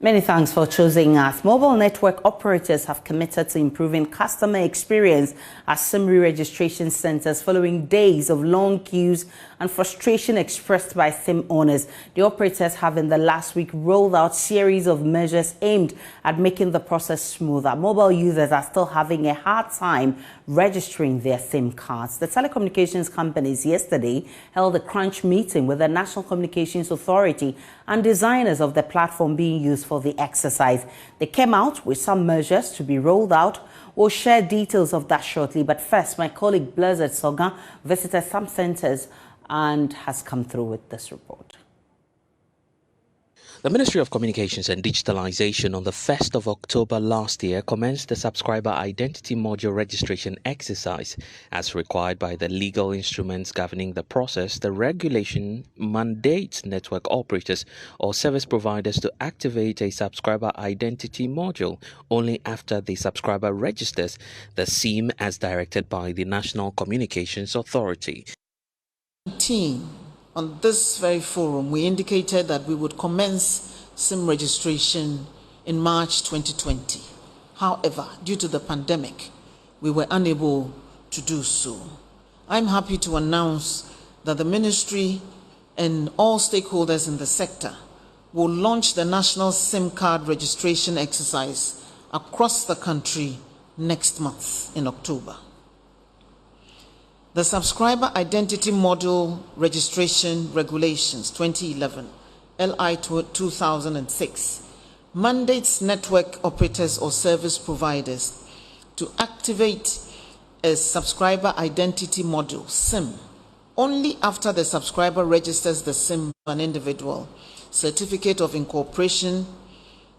Many thanks for choosing us. Mobile network operators have committed to improving customer experience at SIM re-registration centers following days of long queues and frustration expressed by SIM owners. The operators have in the last week rolled out series of measures aimed at making the process smoother. Mobile users are still having a hard time registering their SIM cards. The telecommunications companies yesterday held a crunch meeting with the National Communications Authority and designers of the platform being used for the exercise. They came out with some measures to be rolled out. We'll share details of that shortly, but first, my colleague Blizzard Soga visited some centers and has come through with this report. The Ministry of Communications and Digitalization on the 1st of October last year commenced the subscriber identity module registration exercise. As required by the legal instruments governing the process, the regulation mandates network operators or service providers to activate a subscriber identity module only after the subscriber registers the SIM as directed by the National Communications Authority. On this very forum, we indicated that we would commence SIM registration in March 2020. However, due to the pandemic, we were unable to do so. I'm happy to announce that the Ministry and all stakeholders in the sector will launch the National SIM card registration exercise across the country next month in October. The Subscriber Identity Module Registration Regulations 2011, LI 2006, mandates network operators or service providers to activate a Subscriber Identity Module, SIM, only after the subscriber registers the SIM of an individual, certificate of incorporation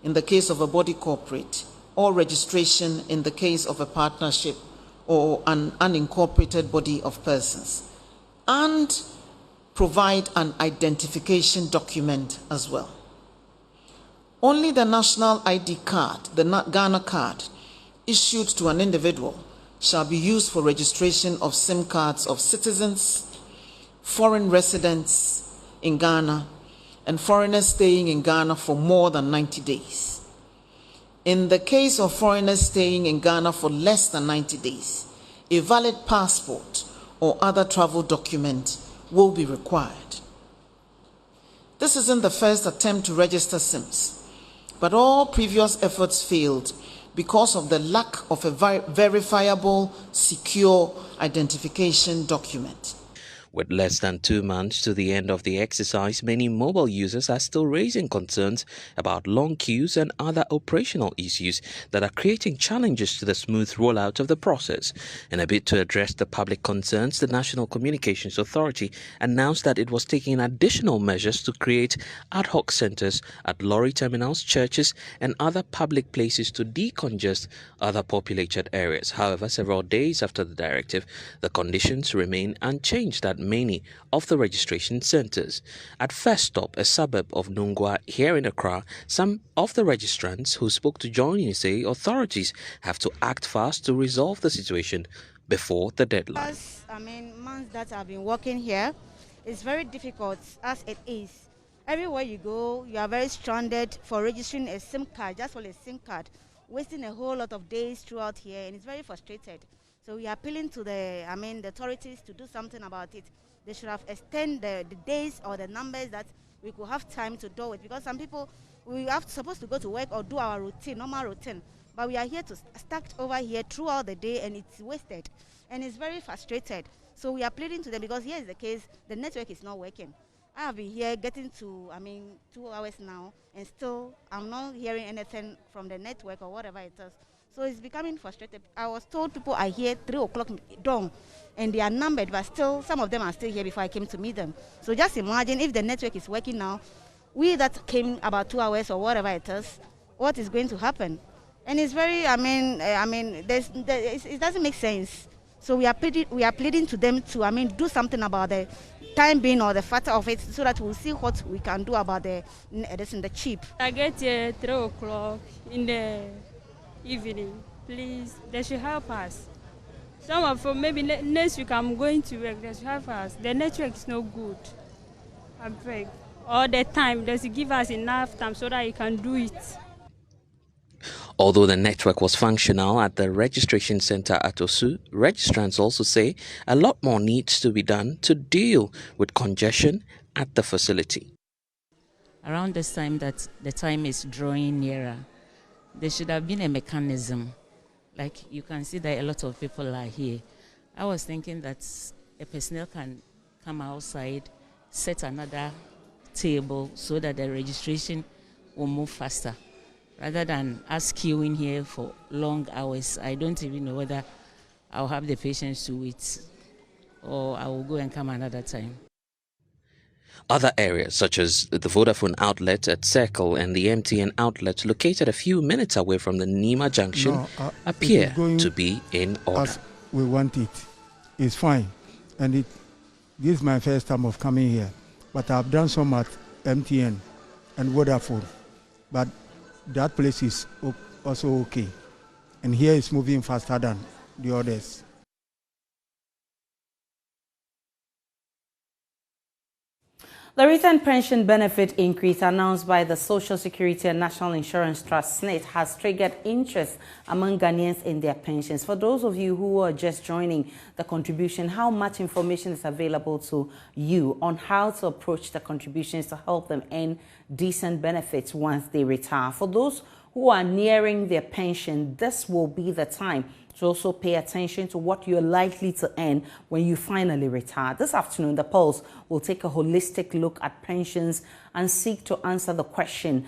in the case of a body corporate, or registration in the case of a partnership or an unincorporated body of persons, and provide an identification document as well. Only the national ID card, the Ghana card, issued to an individual shall be used for registration of SIM cards of citizens, foreign residents in Ghana, and foreigners staying in Ghana for more than 90 days. In the case of foreigners staying in Ghana for less than 90 days, a valid passport or other travel document will be required. This isn't the first attempt to register SIMs, but all previous efforts failed because of the lack of a verifiable, secure identification document. With less than 2 months to the end of the exercise, many mobile users are still raising concerns about long queues and other operational issues that are creating challenges to the smooth rollout of the process. In a bid to address the public concerns, the National Communications Authority announced that it was taking additional measures to create ad hoc centers at lorry terminals, churches, and other public places to decongest other populated areas. However, several days after the directive, the conditions remain unchanged at many of the registration centers. At First Stop, a suburb of Nungwa here in Accra, some of the registrants who spoke to JoyNews say authorities have to act fast to resolve the situation before the deadline. Months that I've been working here, it's very difficult as it is. Everywhere you go, you are very stranded for registering a SIM card, just for a SIM card, wasting a whole lot of days throughout here, and it's very frustrated. So we are appealing to the authorities to do something about it. They should have extended the days or the numbers that we could have time to do it, because some people, we are supposed to go to work or do our routine, normal routine, but we are here to stuck over here throughout the day, and it's wasted, and it's very frustrated. So we are pleading to them, because here is the case, the network is not working. I have been here getting to 2 hours now, and still I'm not hearing anything from the network or whatever it is. So it's becoming frustrated. I was told people are here 3 o'clock dawn, and they are numbered, but still some of them are still here before I came to meet them. So just imagine if the network is working now, we that came about 2 hours or whatever it is, what is going to happen? And it's very, it doesn't make sense. So we are pleading to them to do something about the time being or the factor of it, so that we'll see what we can do about the chip. I get here 3 o'clock in the evening. Please, they should help us. Maybe next week I'm going to work. They should help us. The network is no good. I beg. all the time. They should give us enough time so that you can do it. Although the network was functional at the registration center at Osu, registrants also say a lot more needs to be done to deal with congestion at the facility. Around this time that the time is drawing nearer, there should have been a mechanism. Like you can see that a lot of people are here. I was thinking that a personnel can come outside, set another table so that the registration will move faster. Rather than us queuing here for long hours, I don't even know whether I'll have the patience to wait or I will go and come another time. Other areas such as the Vodafone outlet at Circle and the MTN outlet located a few minutes away from the Nima Junction appear to be in order. As we want it. It's fine. And this is my first time of coming here. But I've done some at MTN and Vodafone. But that place is also okay. And here it's moving faster than the others. The recent pension benefit increase announced by the Social Security and National Insurance Trust (SNIT) has triggered interest among Ghanaians in their pensions. For those of you who are just joining the contribution, how much information is available to you on how to approach the contributions to help them earn decent benefits once they retire? For those who are nearing their pension, this will be the time to also pay attention to what you're likely to earn when you finally retire. This afternoon, the Pulse will take a holistic look at pensions and seek to answer the question,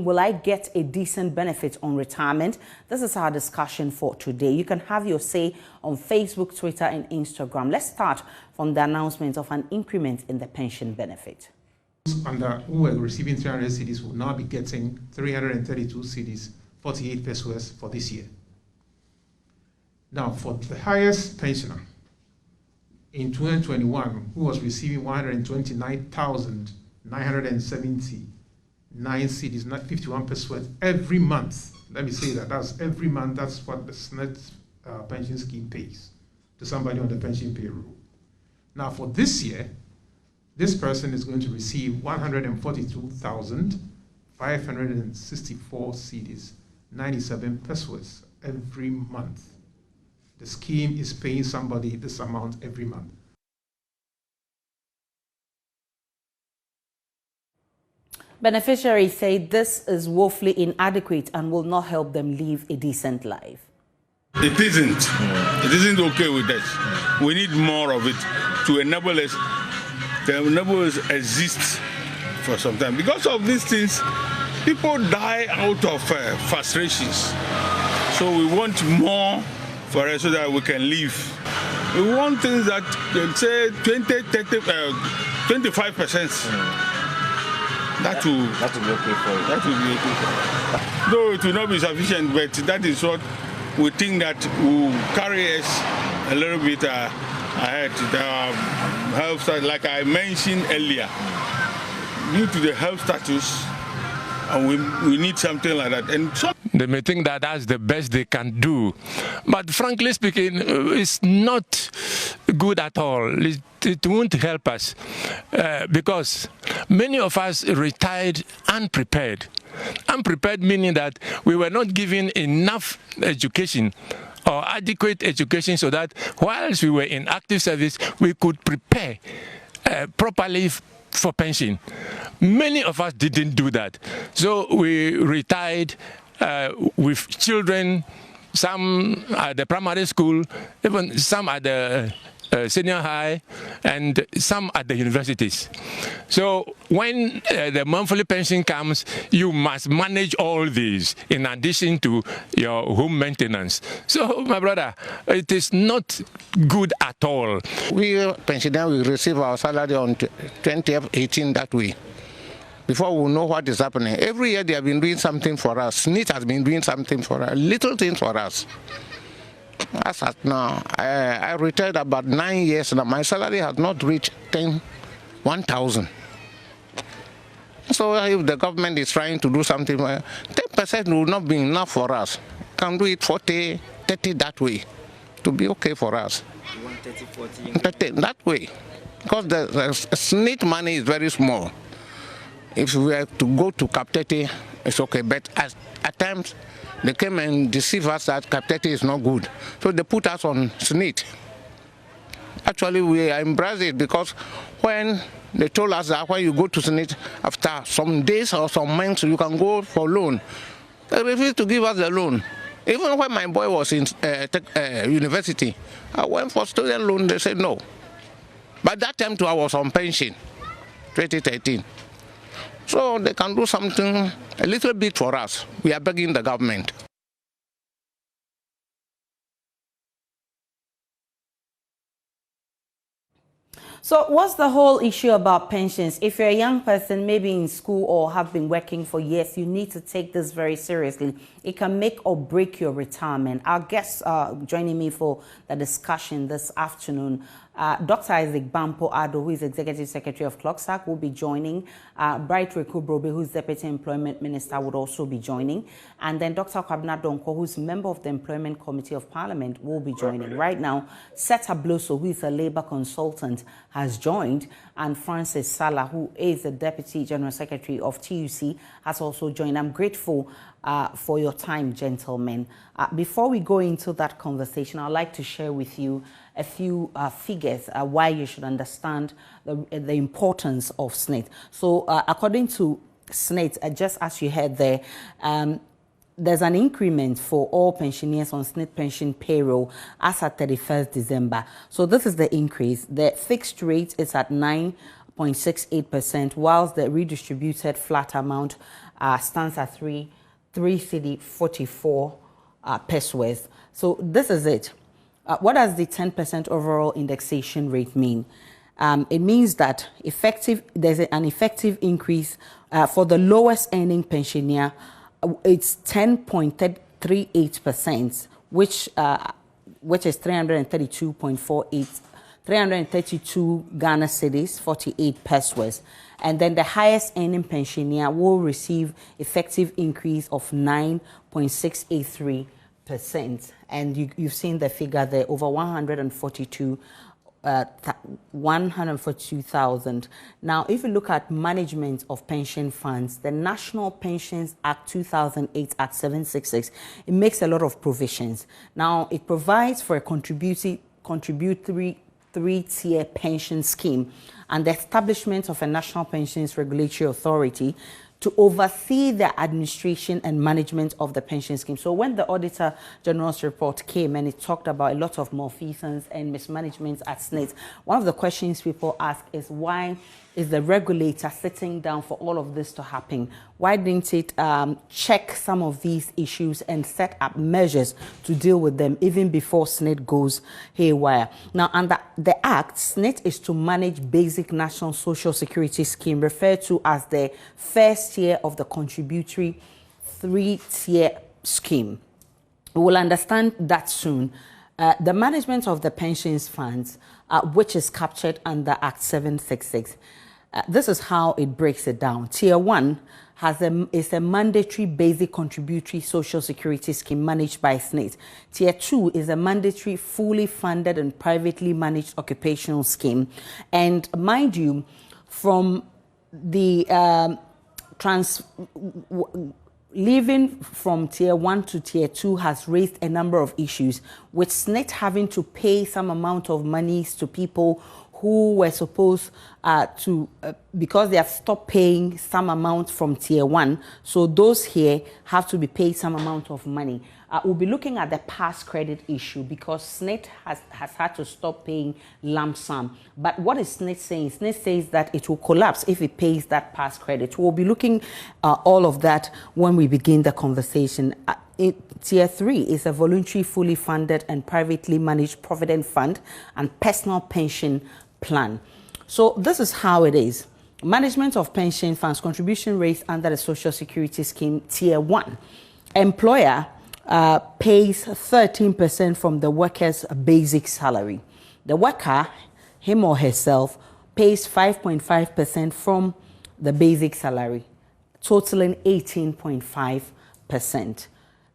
will I get a decent benefit on retirement? This is our discussion for today. You can have your say on Facebook, Twitter, and Instagram. Let's start from the announcement of an increment in the pension benefit. Who were receiving 300 cedis will now be getting 332 cedis, 48 pesos for this year. Now, for the highest pensioner in 2021, who was receiving 129,979 cedis, not 51 pesos every month. Let me say that, that's every month, that's what the SNET pension scheme pays to somebody on the pension payroll. Now, for this year, this person is going to receive 142,564 cedis, 97 pesos every month. The scheme is paying somebody this amount every month. Beneficiaries say this is woefully inadequate and will not help them live a decent life. It isn't. It isn't okay with us. We need more of it to enable us exist for some time. Because of these things, people die out of frustrations. So we want more for us so that we can live. We want things that can say 20, 30, 25%. That will be okay for you. That will be okay for you. Though it will not be sufficient, but that is what we think that will carry us a little bit ahead. The health, like I mentioned earlier, due to the health status, and we need something like that. And so they may think that that's the best they can do. But frankly speaking, it's not good at all. It won't help us because many of us retired unprepared. Unprepared meaning that we were not given enough education or adequate education so that whilst we were in active service, we could prepare properly for pension. Many of us didn't do that. So we retired with children, some at the primary school, even some at the senior high, and some at the universities. So when the monthly pension comes, you must manage all these in addition to your home maintenance. So, my brother, it is not good at all. We pensioners, we receive our salary on 2018 that way. Before we know what is happening. Every year they have been doing something for us. SNIT has been doing something for us, little things for us. As at now, I retired about 9 years now. My salary has not reached 1,000. So if the government is trying to do something, 10% will not be enough for us. Can do it 40, 30 that way to be okay for us. 130, 40. That way. Because the SNIT money is very small. If we were to go to Cap 30, it's okay. But at times, they came and deceived us that Cap 30 is not good. So they put us on SNIT. Actually, we embraced it because when they told us that when you go to SNIT, after some days or some months, you can go for loan. They refused to give us the loan. Even when my boy was in university, I went for student loan, they said no. But that time too, I was on pension, 2013. So they can do something a little bit for us. We are begging the government. So what's the whole issue about pensions? If you're a young person, maybe in school or have been working for years, you need to take this very seriously. It can make or break your retirement. Our guests joining me for the discussion this afternoon. Dr. Isaac Bampo Ado, who is Executive Secretary of CLOCSAC, will be joining. Bright Rekubrobe, who is Deputy Employment Minister, would also be joining. And then Dr. Kwabena Donko, who is member of the Employment Committee of Parliament, will be joining. Right now, Seta Bloso, who is a labor consultant, has joined. And Francis Salah, who is the Deputy General Secretary of TUC, has also joined. I'm grateful for your time, gentlemen. Before we go into that conversation, I'd like to share with you a few figures why you should understand the importance of SNIT. So according to SNIT, just as you heard there, there's an increment for all pensioners on SNIT pension payroll as at 31st December. So this is the increase. The fixed rate is at 9.68%, whilst the redistributed flat amount stands at 3 cedi 44 pesos. So this is it. What does the 10% overall indexation rate mean? It means that there's an effective increase for the lowest earning pensioner. It's 10.38%, which is 332 Ghana cedis, 48 pesos. And then the highest earning pensioner will receive effective increase of 9.683%. And you've seen the figure there, over 142,000. Now, if you look at management of pension funds, the National Pensions Act 2008, Act 766, it makes a lot of provisions. Now, it provides for a contributory three-tier pension scheme and the establishment of a National Pensions Regulatory Authority to oversee the administration and management of the pension scheme. So when the Auditor General's report came and it talked about a lot of malfeasance and mismanagement at SNIT, one of the questions people ask is, why is the regulator sitting down for all of this to happen? Why didn't it check some of these issues and set up measures to deal with them even before SNIT goes haywire? Now, under the Act, SNIT is to manage basic national social security scheme, referred to as the first tier of the contributory three-tier scheme. We will understand that soon. The management of the pensions funds, which is captured under Act 766. This is how it breaks it down. Tier 1 is a mandatory basic contributory social security scheme managed by SNIT. Tier 2 is a mandatory fully funded and privately managed occupational scheme. And mind you, from the leaving from Tier 1 to Tier 2 has raised a number of issues, with SNIT having to pay some amount of monies to people who were supposed to, because they have stopped paying some amount from Tier 1, so those here have to be paid some amount of money. We'll be looking at the past credit issue because SNIT has had to stop paying lump sum. But what is SNIT saying? SNIT says that it will collapse if it pays that past credit. We'll be looking all of that when we begin the conversation. Tier 3 is a voluntary, fully funded and privately managed provident fund and personal pension plan. So this is how it is. Management of pension funds, contribution rates under the Social Security Scheme, Tier 1. Employer pays 13% from the worker's basic salary. The worker, him or herself, pays 5.5% from the basic salary, totaling 18.5%.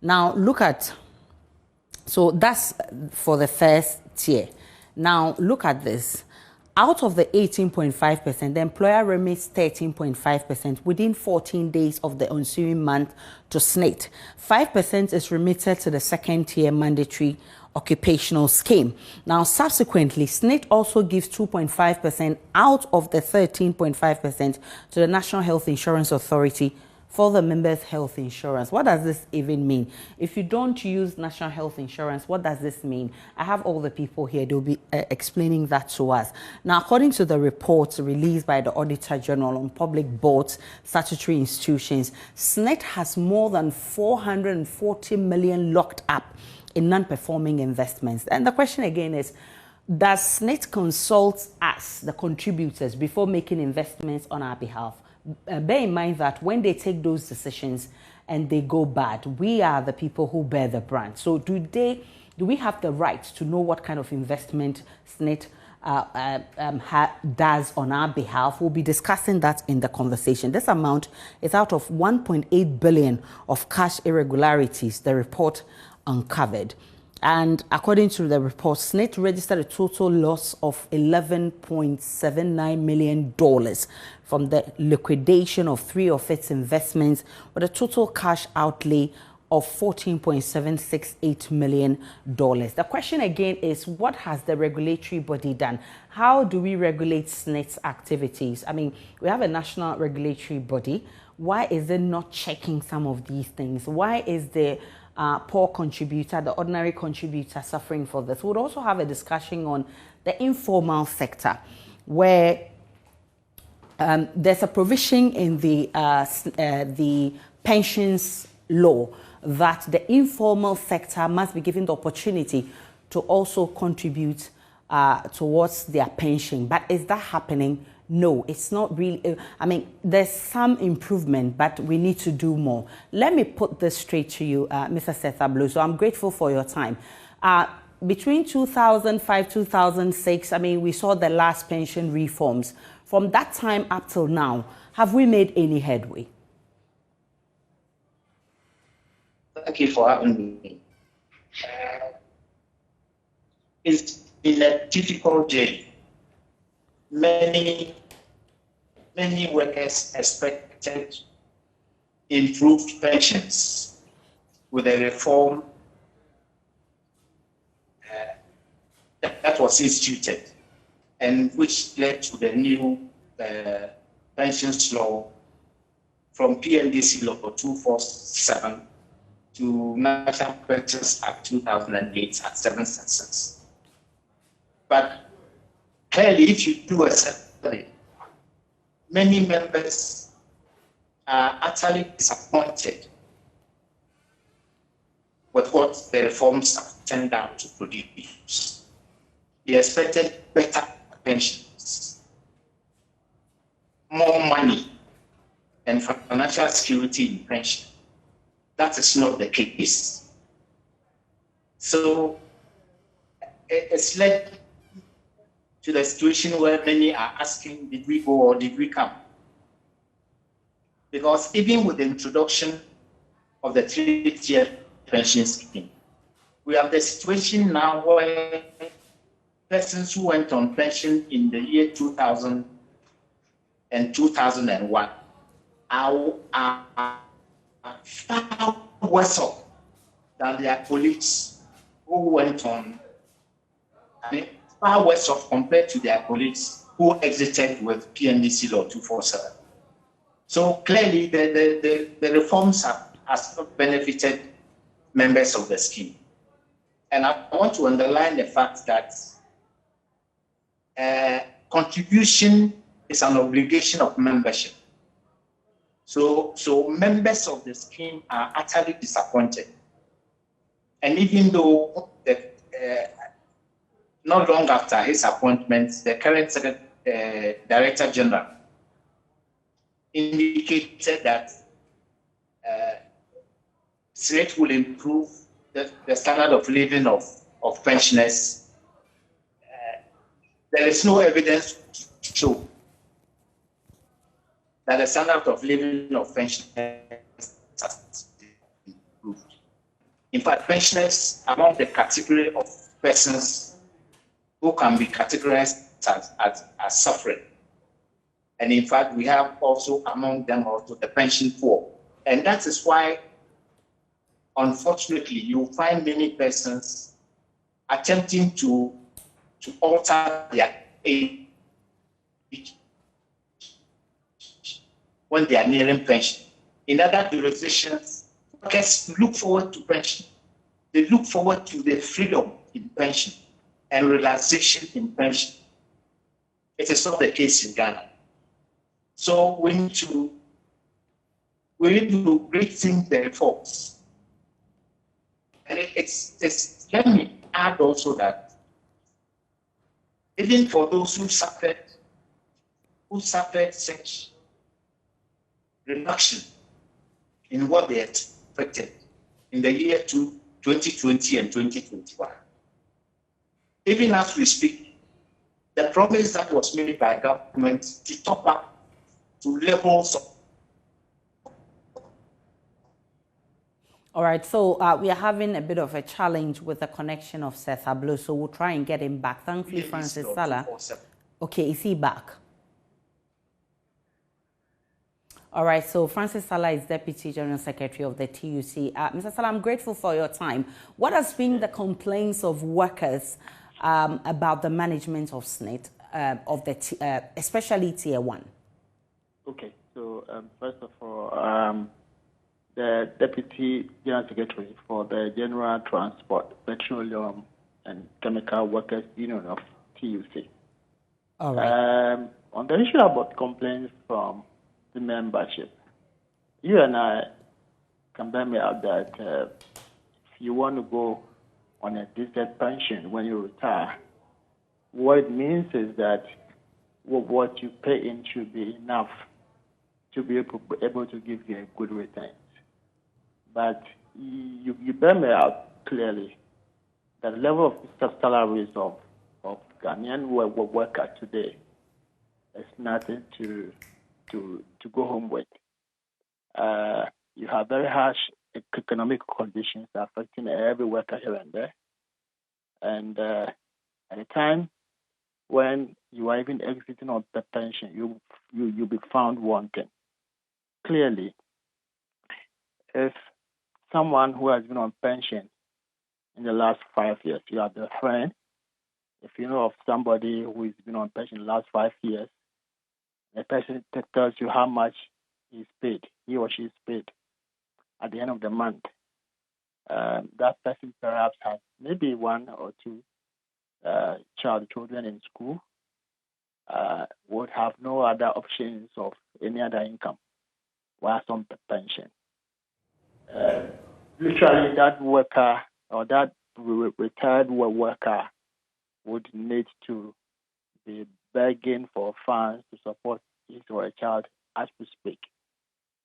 Now look at, so that's for the first tier. Now, look at this. Out of the 18.5%, the employer remits 13.5% within 14 days of the ensuing month to SNIT. 5% is remitted to the second-tier mandatory occupational scheme. Now, subsequently, SNIT also gives 2.5% out of the 13.5% to the National Health Insurance Authority for the members' health insurance. What does this even mean? If you don't use national health insurance, what does this mean? I have all the people here. They'll be explaining that to us. Now, according to the reports released by the Auditor General on public boards, statutory institutions, SNIT has more than 440 million locked up in non-performing investments. And the question again is, does SNIT consult us, the contributors, before making investments on our behalf? Bear in mind that when they take those decisions and they go bad, we are the people who bear the brunt. So do we have the right to know what kind of investment SNIT does on our behalf? We'll be discussing that in the conversation. This amount is out of 1.8 billion of cash irregularities the report uncovered. And according to the report, SNIT registered a total loss of $11.79 million from the liquidation of 3 of its investments, with a total cash outlay of $14.768 million. The question again is, what has the regulatory body done? How do we regulate SNIT's activities? I mean, we have a national regulatory body. Why is it not checking some of these things? Why is the poor contributor, the ordinary contributor, suffering for this? We'll also have a discussion on the informal sector, where there's a provision in the pensions law that the informal sector must be given the opportunity to also contribute towards their pension. But is that happening? No, it's not really. I mean, there's some improvement, but we need to do more. Let me put this straight to you, Mr. Sethablu. So I'm grateful for your time. Between 2005, 2006, I mean, we saw the last pension reforms. From that time up till now, have we made any headway? Thank you for having me. It's been a difficult journey. Many workers expected improved pensions with a reform that was instituted, and which led to the new pensions law from PNDC Law 247 to National Pensions Act 2008 at 766. But clearly, if you do a survey, many members are utterly disappointed with what the reforms have turned out to produce. They expected better pensions, more money, and financial security in pension. That is not the case. So it's led to the situation where many are asking, did we go or did we come? Because even with the introduction of the 3-tier pension scheme, we have the situation now where persons who went on pension in the year 2000 and 2001 are far worse off than their colleagues who went on, far worse off compared to their colleagues who exited with PNDC Law 247. So clearly, the reforms have not benefited members of the scheme. And I want to underline the fact that contribution is an obligation of membership. So members of the scheme are utterly disappointed. And even though not long after his appointment, the current Director General indicated that SNIT will improve the standard of living of pensioners. There is no evidence to show that the standard of living of pensioners has improved. In fact, pensioners among the category of persons who can be categorized as suffering. And in fact, we have also among them also the pension poor. And that is why, unfortunately, you find many persons attempting to alter their age when they are nearing pension. In other jurisdictions, workers look forward to pension. They look forward to the freedom in pension and relaxation in pension. It is not the case in Ghana. So we need to rethink the reforms. And let me add also that even for those who suffered such reduction in what they expected in the year 2020 and 2021. Even as we speak, the promise that was made by government to top up to levels of. All right, so we are having a bit of a challenge with the connection of Seth Ablo, so we'll try and get him back. Thankfully, Francis Salah. Okay, is he back? All right, so Francis Salah is Deputy General Secretary of the TUC. Mr. Salah, I'm grateful for your time. What has been the complaints of workers about the management of SNIT, especially Tier 1? Okay, so first of all, the Deputy General Secretary for the General Transport, Petroleum and Chemical Workers Union of TUC. All right. On the issue about complaints from the membership, you and I can bear me out that if you want to go on a decent pension when you retire, what it means is that what you pay in should be enough to be able to give you a good return. But you bear me out clearly that the level of salaries of Ghanaian workers today is nothing to go home with. You have very harsh economic conditions affecting every worker here and there. And at a time when you are even exiting on the pension, you'll be found wanting. Clearly, if someone who has been on pension in the last 5 years, you have a friend, if you know of somebody who has been on pension in the last 5 years, the person tells you how much he's paid, he or she is paid at the end of the month. That person perhaps has maybe one or two children in school, would have no other options of any other income whilst on the pension. Literally, that worker or that retired worker would need to be begging for funds to support his or a child as we speak.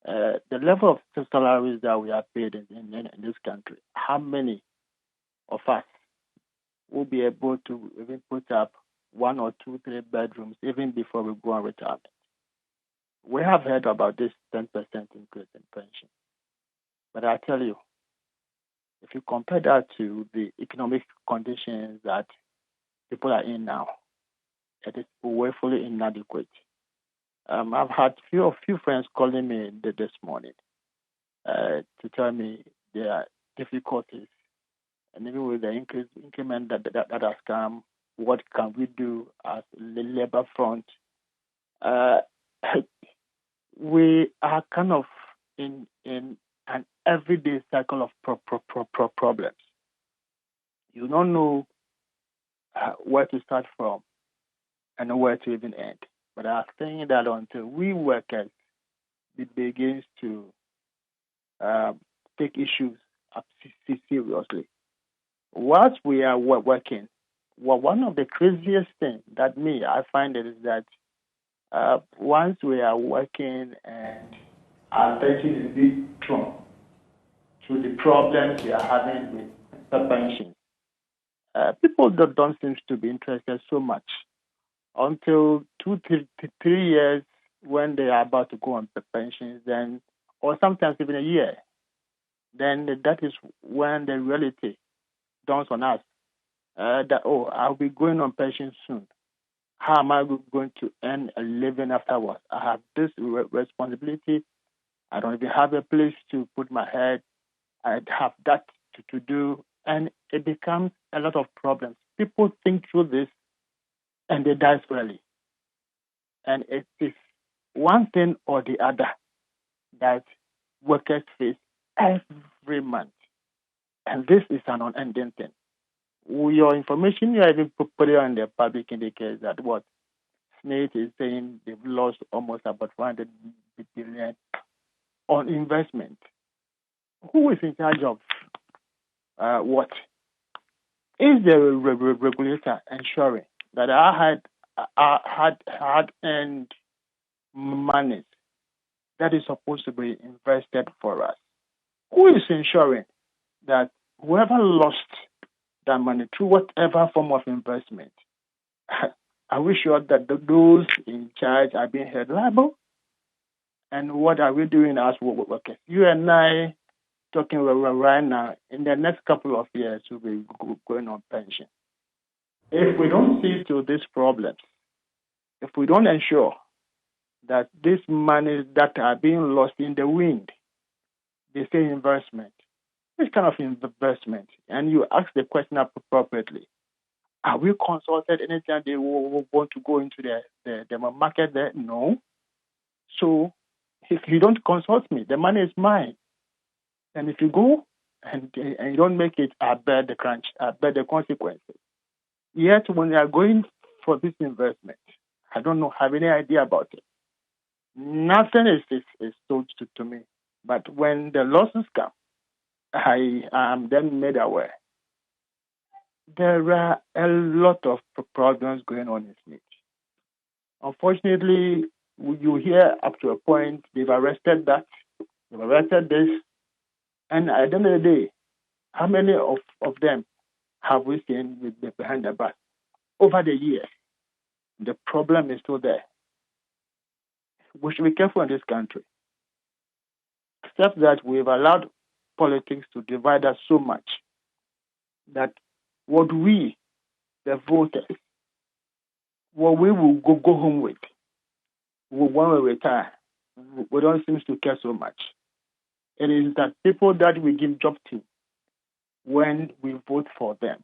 The level of salaries that we are paid in this country, how many of us will be able to even put up 1 or 2, 3 bedrooms even before we go on retirement? We have heard about this 10% increase in pension. But I tell you, if you compare that to the economic conditions that people are in now, it is woefully inadequate. I've had a few friends calling me this morning to tell me their difficulties, and even with the increment that has come, what can we do as the labor front? We are kind of in an everyday cycle of problems. You don't know where to start from and where to even end. But I think that until we workers begins to take issues up seriously, whilst we are working, one of the craziest things that I find it is that once we are working and our attention is being drawn to the problems we are having with the pension, people don't seem to be interested so much until 2 to 3 years when they are about to go on the pensions, then, or sometimes even a year. Then that is when the reality dawns on us that, oh, I'll be going on pension soon. How am I going to earn a living afterwards? I have this responsibility. I don't even have a place to put my head. I have that to do. And it becomes a lot of problems. People think through this and they die early. And it is one thing or the other that workers face every month. And this is an unending thing. Your information, you even put it on the public indicates that what SNAIT is saying they've lost almost about 400 billion on investment. Who is in charge of what? Is the regulator ensuring that our hard-earned money that is supposed to be invested for us? Who is ensuring that whoever lost that money through whatever form of investment, are we sure that those in charge are being held liable? And what are we doing as workers? You and I talking right now, in the next couple of years, we'll be going on pension. If we don't see to these problems, if we don't ensure that these monies that are being lost in the wind, they say investment, this kind of investment, and you ask the question appropriately, are we consulted anytime they want to go into the market there? No. So if you don't consult me, the money is mine. And if you go and you don't make it, I bear the crunch, I bear the consequences. Yet when you are going for this investment, I don't know, have any idea about it. Nothing is told to me. But when the losses come, I am then made aware. There are a lot of problems going on in SNAIT. Unfortunately, you hear up to a point, they've arrested that, they've arrested this, and at the end of the day, how many of them have we seen with behind the back? Over the years, the problem is still there. We should be careful in this country. Except that we've allowed politics to divide us so much that what we, the voters, what we will go home with, when we retire, we don't seem to care so much. It is that people that we give job to, when we vote for them,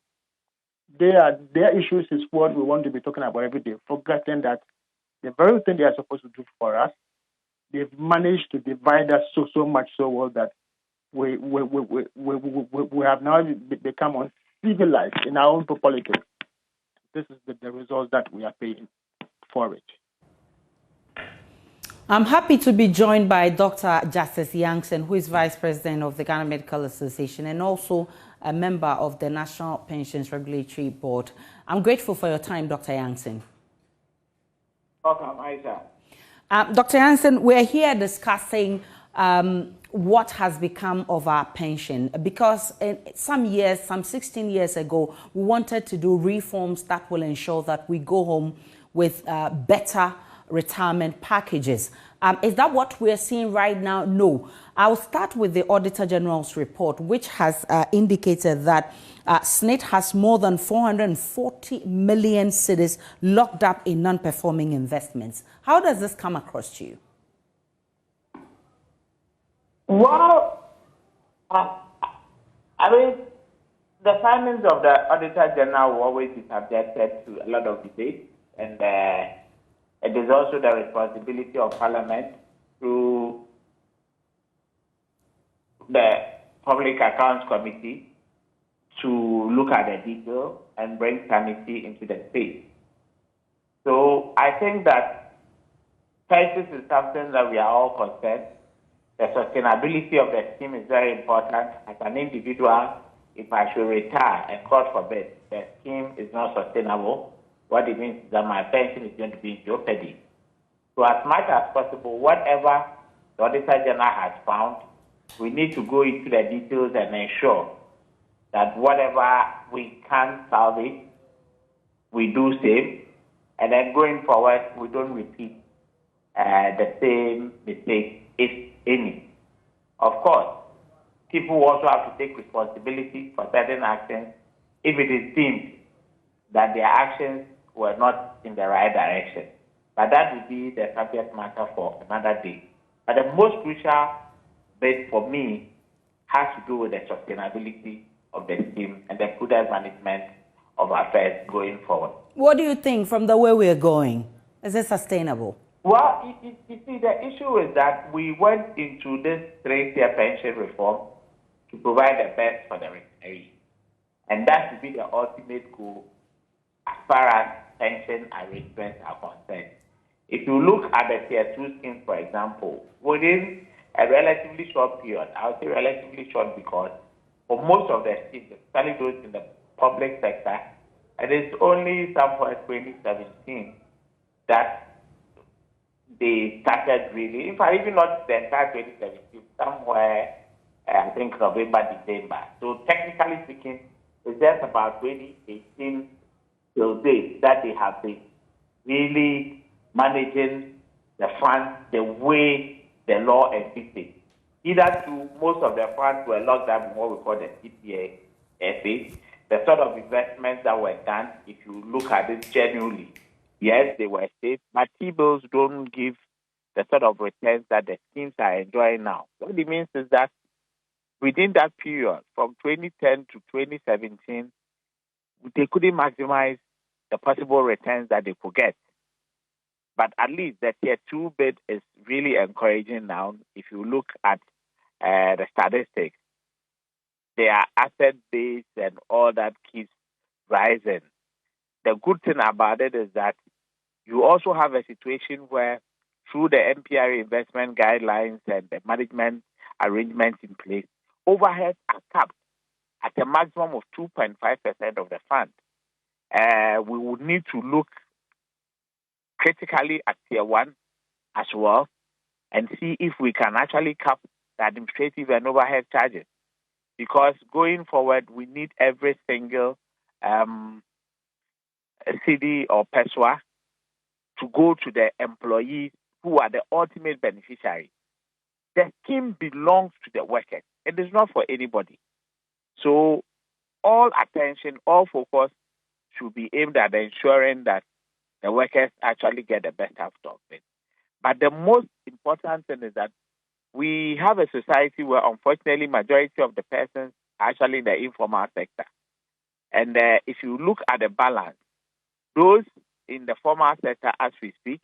their issues is what we want to be talking about every day, forgetting that the very thing they are supposed to do for us, they've managed to divide us so much so well that we have now become uncivilized in our own politics. This is the result that we are paying for it. I'm happy to be joined by Dr. Justice Yankson, who is Vice President of the Ghana Medical Association and also a member of the National Pensions Regulatory Board. I'm grateful for your time, Dr. Yankson. Welcome, Isa. Dr. Yankson, we're here discussing what has become of our pension, because some 16 years ago, we wanted to do reforms that will ensure that we go home with better retirement packages. Is that what we're seeing right now? No. I'll start with the Auditor General's report, which has indicated that SNAIT has more than 440 million cedis locked up in non-performing investments. How does this come across to you? Well, I mean, the findings of the Auditor General will always be subjected to a lot of debate, and it is also the responsibility of Parliament through the Public Accounts Committee to look at the detail and bring sanity into the space. So I think that first, this is something that we are all concerned. The sustainability of the scheme is very important. As an individual, if I should retire and God forbid the scheme is not sustainable, what it means is that my pension is going to be in jeopardy. So as much as possible, whatever the Auditor General has found, we need to go into the details and ensure that whatever we can salvage, we do save, and then going forward, we don't repeat the same mistakes, if any. Of course, people also have to take responsibility for certain actions if it is deemed that their actions were not in the right direction. But that would be the subject matter for another day. But the most crucial bit for me has to do with the sustainability of the scheme and the prudent management of affairs going forward. What do you think from the way we're going? Is it sustainable? Well, you see, the issue is that we went into this 3-tier pension reform to provide the best for the retirees. And that should be the ultimate goal as far as pension arrangements are concerned. If you look at the Tier 2 scheme, for example, within a relatively short period, I would say relatively short because for most of the schemes, especially those in the public sector, it is only somewhere 2017 that they started really, in fact, even not the entire 2017, somewhere, I think November, December. So technically speaking, it's just about 2018 till date that they have been really managing the funds the way the law envisages. Either through most of the funds were locked up in what we call the CPFA, the sort of investments that were done, if you look at it genuinely, yes, they were safe, but T-bills don't give the sort of returns that the schemes are enjoying now. What it means is that within that period, from 2010 to 2017, they couldn't maximize the possible returns that they could get. But at least the Tier 2 bid is really encouraging now. If you look at the statistics, their asset base and all that keeps rising. The good thing about it is that you also have a situation where through the MPRA investment guidelines and the management arrangements in place, overheads are capped at a maximum of 2.5% of the fund. We would need to look critically at Tier 1 as well and see if we can actually cap the administrative and overhead charges. Because going forward, we need every single CD or PESWA to go to the employees who are the ultimate beneficiaries. The scheme belongs to the workers. It is not for anybody. So all attention, all focus should be aimed at ensuring that the workers actually get the best out of it. But the most important thing is that we have a society where, unfortunately, majority of the persons are actually in the informal sector. And if you look at the balance, those in the formal sector, as we speak,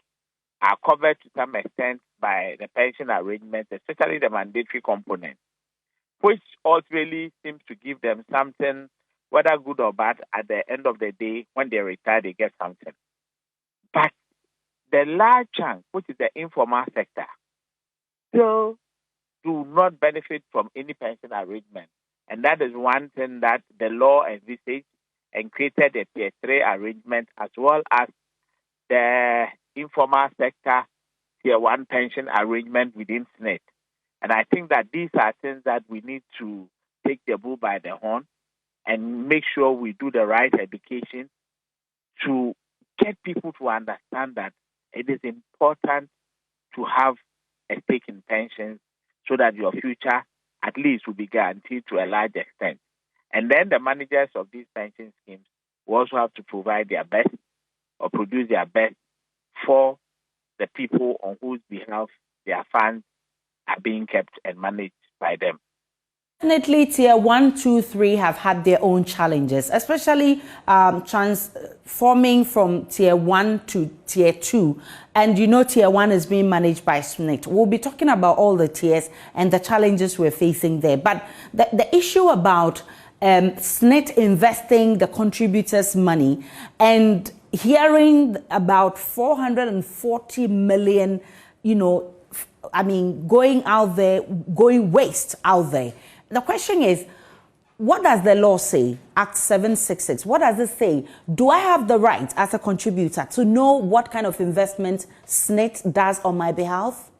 are covered to some extent by the pension arrangements, especially the mandatory component, which ultimately seems to give them something, whether good or bad, at the end of the day, when they retire, they get something. But the large chunk, which is the informal sector, still do not benefit from any pension arrangement. And that is one thing that the law envisaged and created a Tier 3 arrangement, as well as the informal sector Tier 1 pension arrangement within SNET. And I think that these are things that we need to take the bull by the horn and make sure we do the right education to get people to understand that it is important to have a stake in pensions so that your future at least will be guaranteed to a large extent. And then the managers of these pension schemes will also have to provide their best or produce their best for the people on whose behalf their funds are being kept and managed by them. Definitely, Tier 1, 2, 3 have had their own challenges, especially transforming from Tier 1 to Tier 2. And you know, Tier 1 is being managed by SNET. We'll be talking about all the tiers and the challenges we're facing there. But the issue about SNET investing the contributors' money and hearing about 440 million, going out there, going waste out there. The question is, what does the law say? Act 766. What does it say? Do I have the right as a contributor to know what kind of investment SNET does on my behalf?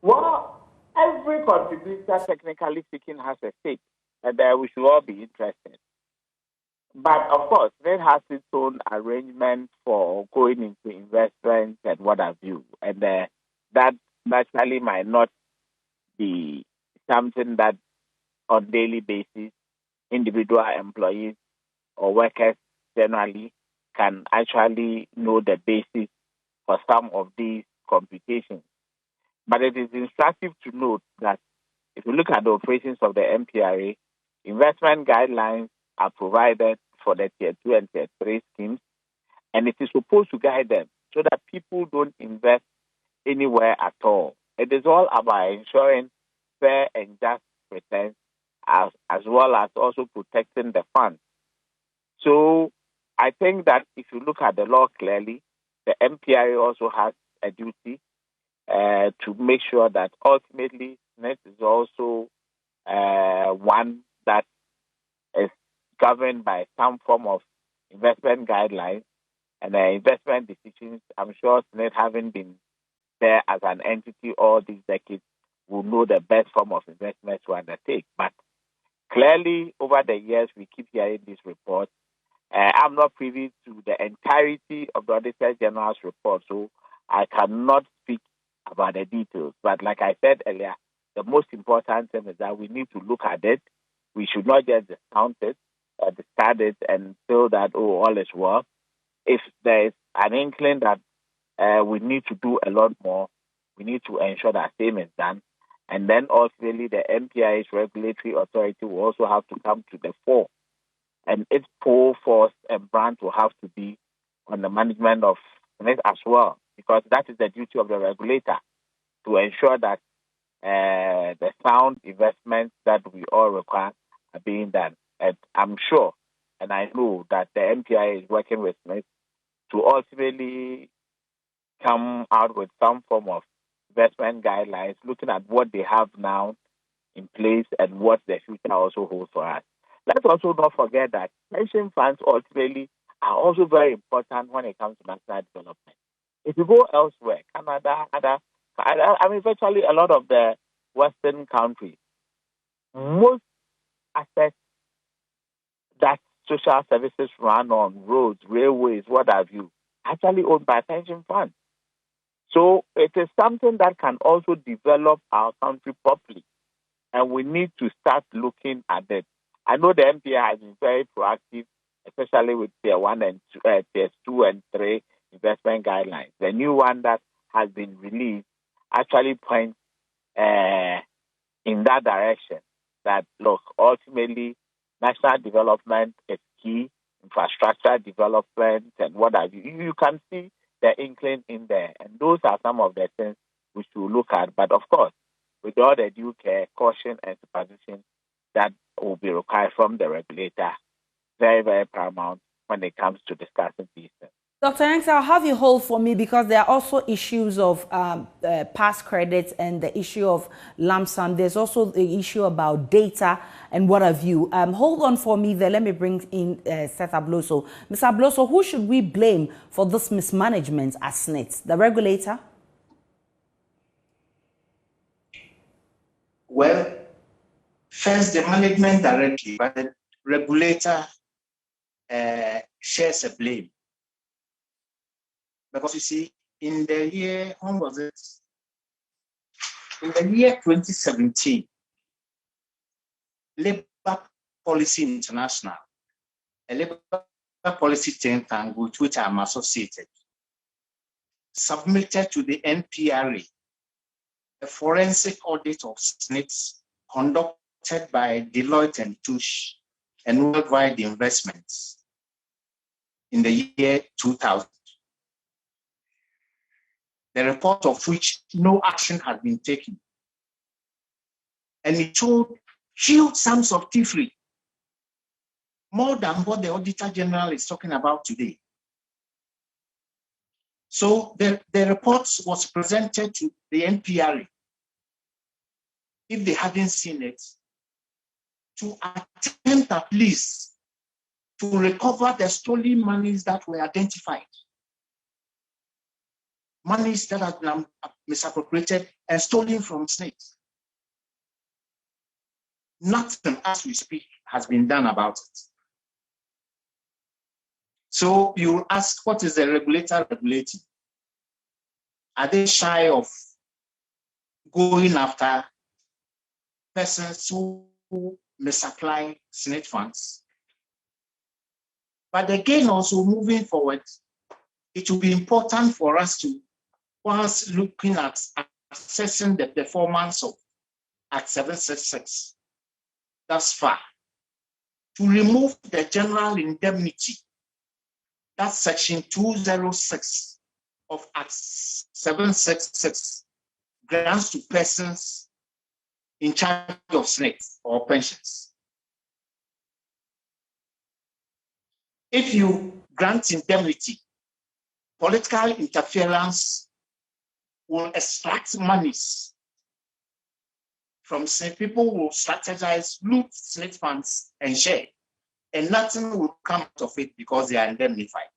Well, every contributor, technically speaking, has a stake, and we should all be interested. But of course, SNET has its own arrangement for going into investments and what have you, and that naturally might not be something that on daily basis individual employees or workers generally can actually know the basis for some of these computations. But it is instructive to note that if you look at the operations of the MPRA, investment guidelines are provided for the Tier 2 and Tier 3 schemes, and it is supposed to guide them so that people don't invest anywhere at all. It is all about ensuring fair and just returns as well as also protecting the funds. So I think that if you look at the law clearly, the MPRA also has a duty to make sure that ultimately SNET is also one that is governed by some form of investment guidelines and investment decisions. I'm sure SNET, having been there as an entity all these decades, will know the best form of investment to undertake. But clearly, over the years, we keep hearing these reports. I'm not privy to the entirety of the Auditor General's report, so I cannot speak about the details. But like I said earlier, the most important thing is that we need to look at it. We should not just discount it or discard it and feel that, oh, all is well. If there is an inkling that we need to do a lot more, we need to ensure that same is done. And then ultimately the MPI's regulatory authority will also have to come to the fore. And its full force and brand will have to be on the management of it as well, because that is the duty of the regulator, to ensure that the sound investments that we all require are being done. And I'm sure, and I know that the MPI is working with me to ultimately come out with some form of investment guidelines, looking at what they have now in place and what the future also holds for us. Let's also not forget that pension funds ultimately are also very important when it comes to national development. If you go elsewhere, Canada, virtually a lot of the Western countries, most assets that social services run on, roads, railways, what have you, actually owned by pension funds. So it is something that can also develop our country properly, and we need to start looking at it. I know the MPA has been very proactive, especially with Tier 1 and Tier 2 and 3 investment guidelines. The new one that has been released actually points in that direction, that, look, ultimately, national development is key, infrastructure development, and what have you. You can see the inkling in there, and those are some of the things we should look at. But of course, with all the due care, caution, and supervision that will be required from the regulator, very, very paramount when it comes to discussing these things. Dr. Yanks, I'll have you hold for me, because there are also issues of past credits and the issue of lump sum. There's also the issue about data and what have you. Hold on for me there. Let me bring in Seth Abloso. Mr. Abloso, who should we blame for this mismanagement at SNET? The regulator? Well, first, the management directly, but the regulator shares a blame. Because you see, in the year, when was it? In the year 2017, Labour Policy International, a Labour policy think tank with which I'm associated, submitted to the NPRA a forensic audit of SNITs conducted by Deloitte and Touche and Worldwide Investments in the year 2000. The report of which no action has been taken. And it showed huge sums of thievery, more than what the Auditor General is talking about today. So the report was presented to the NPRA, if they hadn't seen it, to attempt at least to recover the stolen monies that were identified. Monies that have been misappropriated and stolen from SNET. Nothing, as we speak, has been done about it. So you ask, what is the regulator regulating? Are they shy of going after persons who misapply SNET funds? But again, also moving forward, it will be important for us to, once looking at assessing the performance of Act 766 thus far, to remove the general indemnity, that's Section 206 of Act 766, grants to persons in charge of SNIT or pensions. If you grant indemnity, political interference will extract monies from SNIT. People will strategize, loot SNIT funds and share, and nothing will come out of it because they are indemnified.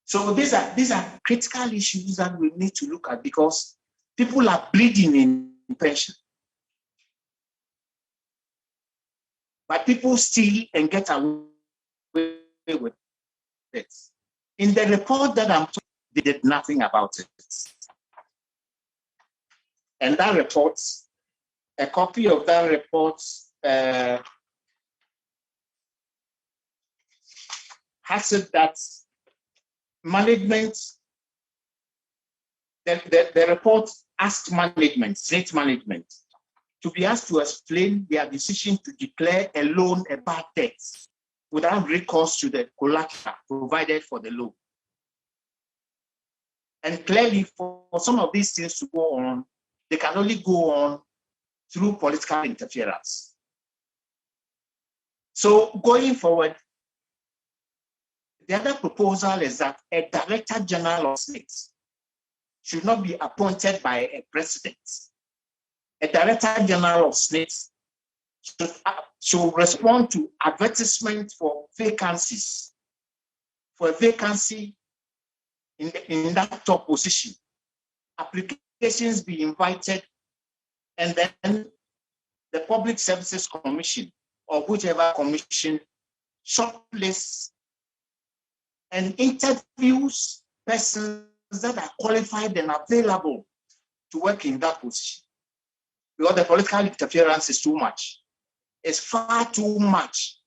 So these are critical issues that we need to look at because people are bleeding in pension. But people steal and get away with it. In the report that I'm talking, they did nothing about it. And that report, a copy of that report has it that management, the report asked management, state management, to be asked to explain their decision to declare a loan a bad debt without recourse to the collateral provided for the loan. And clearly, for some of these things to go on, they can only go on through political interference. So going forward, the other proposal is that a Director General of SNIT should not be appointed by a president. A Director General of SNIT should respond to advertisement for vacancies. For a vacancy in that top position, applications be invited, and then the Public Services Commission or whichever commission shortlists and interviews persons that are qualified and available to work in that position. Because the political interference is too much. It's far too much.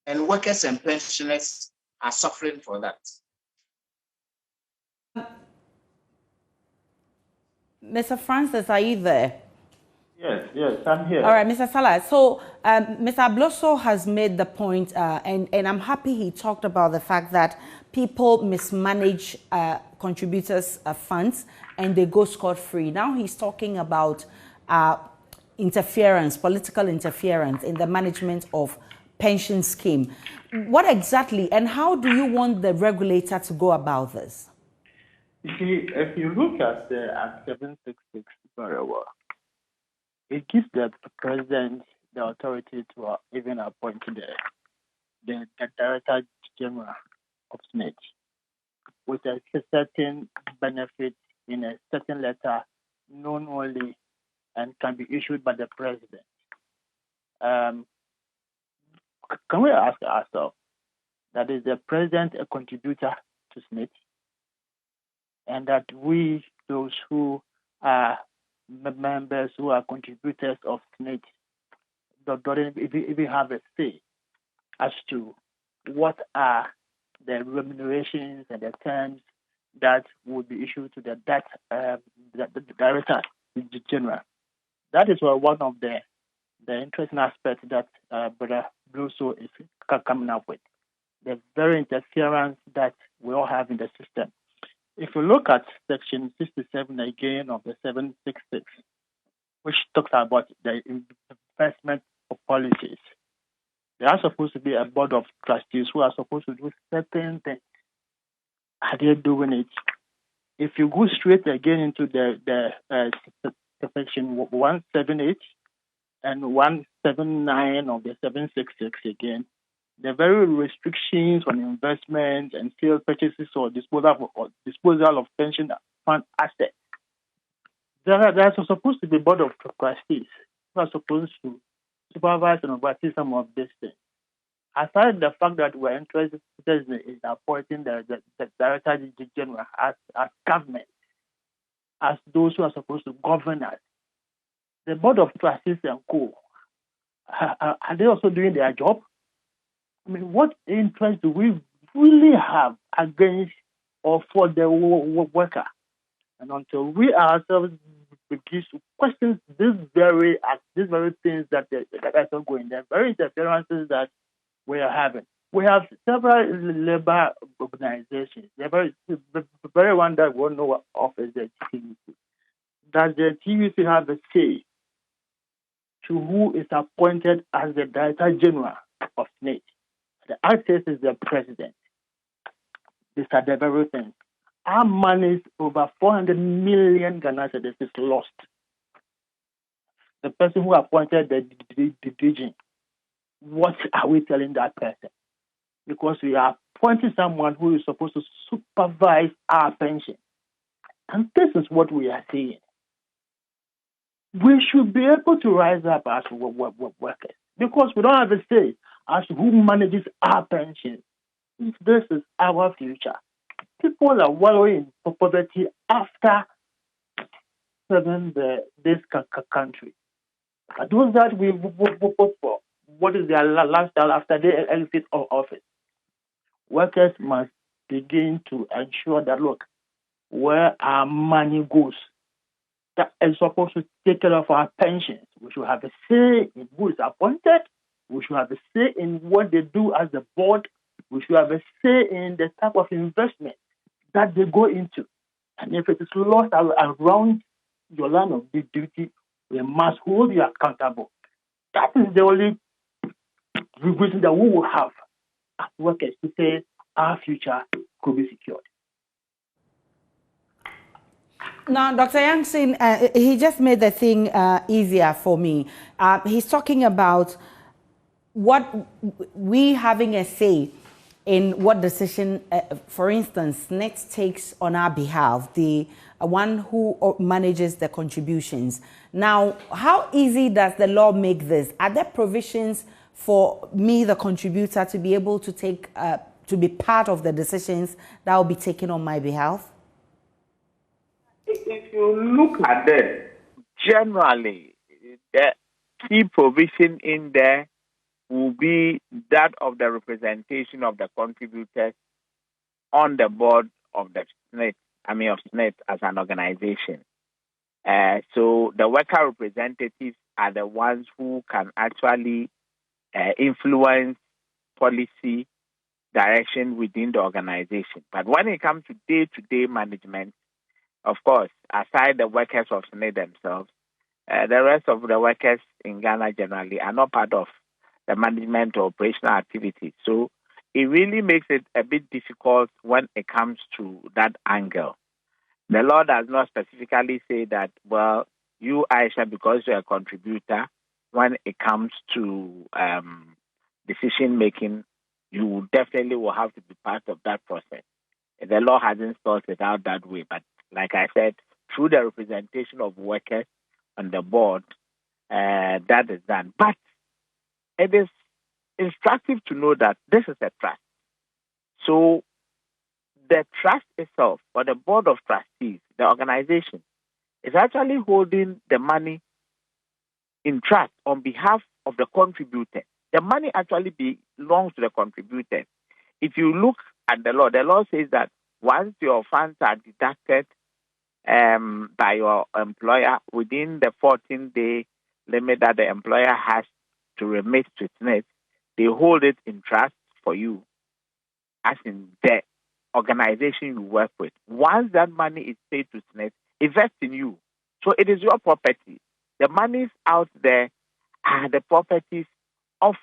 And workers and pensioners are suffering for that. Mr. Francis, are you there? Yes, I'm here. All right, Mr. Salah. So, Mr. Abloso has made the point, and I'm happy he talked about the fact that people mismanage contributors' funds and they go scot-free. Now he's talking about interference, political interference in the management of pension scheme. What exactly, and how do you want the regulator to go about this? You see, if you look at the Act 766 very well, it gives the president the authority to even appoint the Director General of SNIT with a certain benefit in a certain letter known only and can be issued by the president. Can we ask ourselves, that is the president a contributor to SNIT? And that we, those who are members who are contributors of SNIT, don't even have a say as to what are the remunerations and the terms that would be issued to the Director General. That is one of the interesting aspects that Brother Bluso is coming up with. The very interference that we all have in the system. If you look at Section 67 again of the 766, which talks about the investment of policies, there are supposed to be a board of trustees who are supposed to do certain things. Are they doing it? If you go straight again into the Section 178 and 179 of the 766 again, the very restrictions on investment and sale purchases or disposal of pension fund assets. There's supposed to be board of trustees who are supposed to supervise and oversee some of these things. Aside the fact that we're interested in appointing the Director General as government, as those who are supposed to govern us, the board of trustees and co, are they also doing their job? I mean, what interest do we really have against or for the worker? And until we ourselves begin to question these very things that are ongoing, the very interferences that we are having. We have several labor organizations. The very one that we know of is the TUC. Does the TUC have a say to who is appointed as the Director General of SNAIT? The access is the president. These are the very things. Our money is over 400 million Ghana cedis is lost. The person who appointed the DG, what are we telling that person? Because we are appointing someone who is supposed to supervise our pension. And this is what we are saying. We should be able to rise up as workers because we don't have a say as to who manages our pension. This is our future. People are wallowing in poverty after serving this country. Those that we vote for, what is their lifestyle after they exit office? Workers must begin to ensure that, look, where our money goes, that is supposed to take care of our pensions. We should have a say in who is appointed. We should have a say in what they do as the board. We should have a say in the type of investment that they go into. And if it is lost around your line of duty, we must hold you accountable. That is the only reason that we will have as workers to say our future could be secured. Now, Dr. Yankson, he just made the thing easier for me. He's talking about what we having a say in what decision, for instance, NET takes on our behalf, the one who manages the contributions. Now, how easy does the law make this? Are there provisions for me, the contributor, to be able to take, to be part of the decisions that will be taken on my behalf? If you look at it, generally, the key provision in there will be that of the representation of the contributors on the board of the SNET, of SNET as an organization. So the worker representatives are the ones who can actually influence policy direction within the organization. But when it comes to day-to-day management, of course, aside the workers of SNET themselves, the rest of the workers in Ghana generally are not part of the management or operational activities. So it really makes it a bit difficult when it comes to that angle. The law does not specifically say that, well, you, Aisha, because you're a contributor, when it comes to decision making, you definitely will have to be part of that process. The law hasn't spelled it out that way, but like I said, through the representation of workers on the board, that is done. But it is instructive to know that this is a trust. So the trust itself, or the board of trustees, the organization, is actually holding the money in trust on behalf of the contributor. The money actually belongs to the contributor. If you look at the law says that once your funds are deducted by your employer within the 14-day limit that the employer has to remit to SNET, they hold it in trust for you, as in the organization you work with. Once that money is paid to SNET, it vests in you. So it is your property. The monies out there are the properties of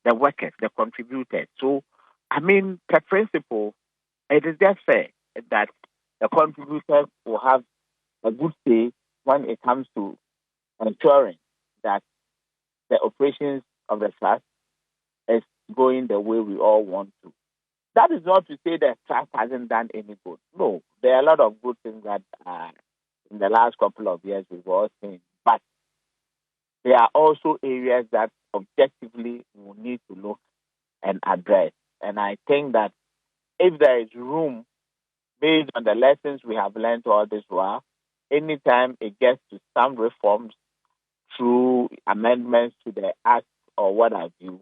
the workers, the contributors. So, per principle, it is just fair that the contributors will have a good say when it comes to ensuring that the operations of the trust is going the way we all want to. That is not to say that trust hasn't done any good. No, there are a lot of good things that in the last couple of years we've all seen. But there are also areas that objectively we need to look and address. And I think that if there is room, based on the lessons we have learned all this while, anytime it gets to some reforms through amendments to the Act or what have you,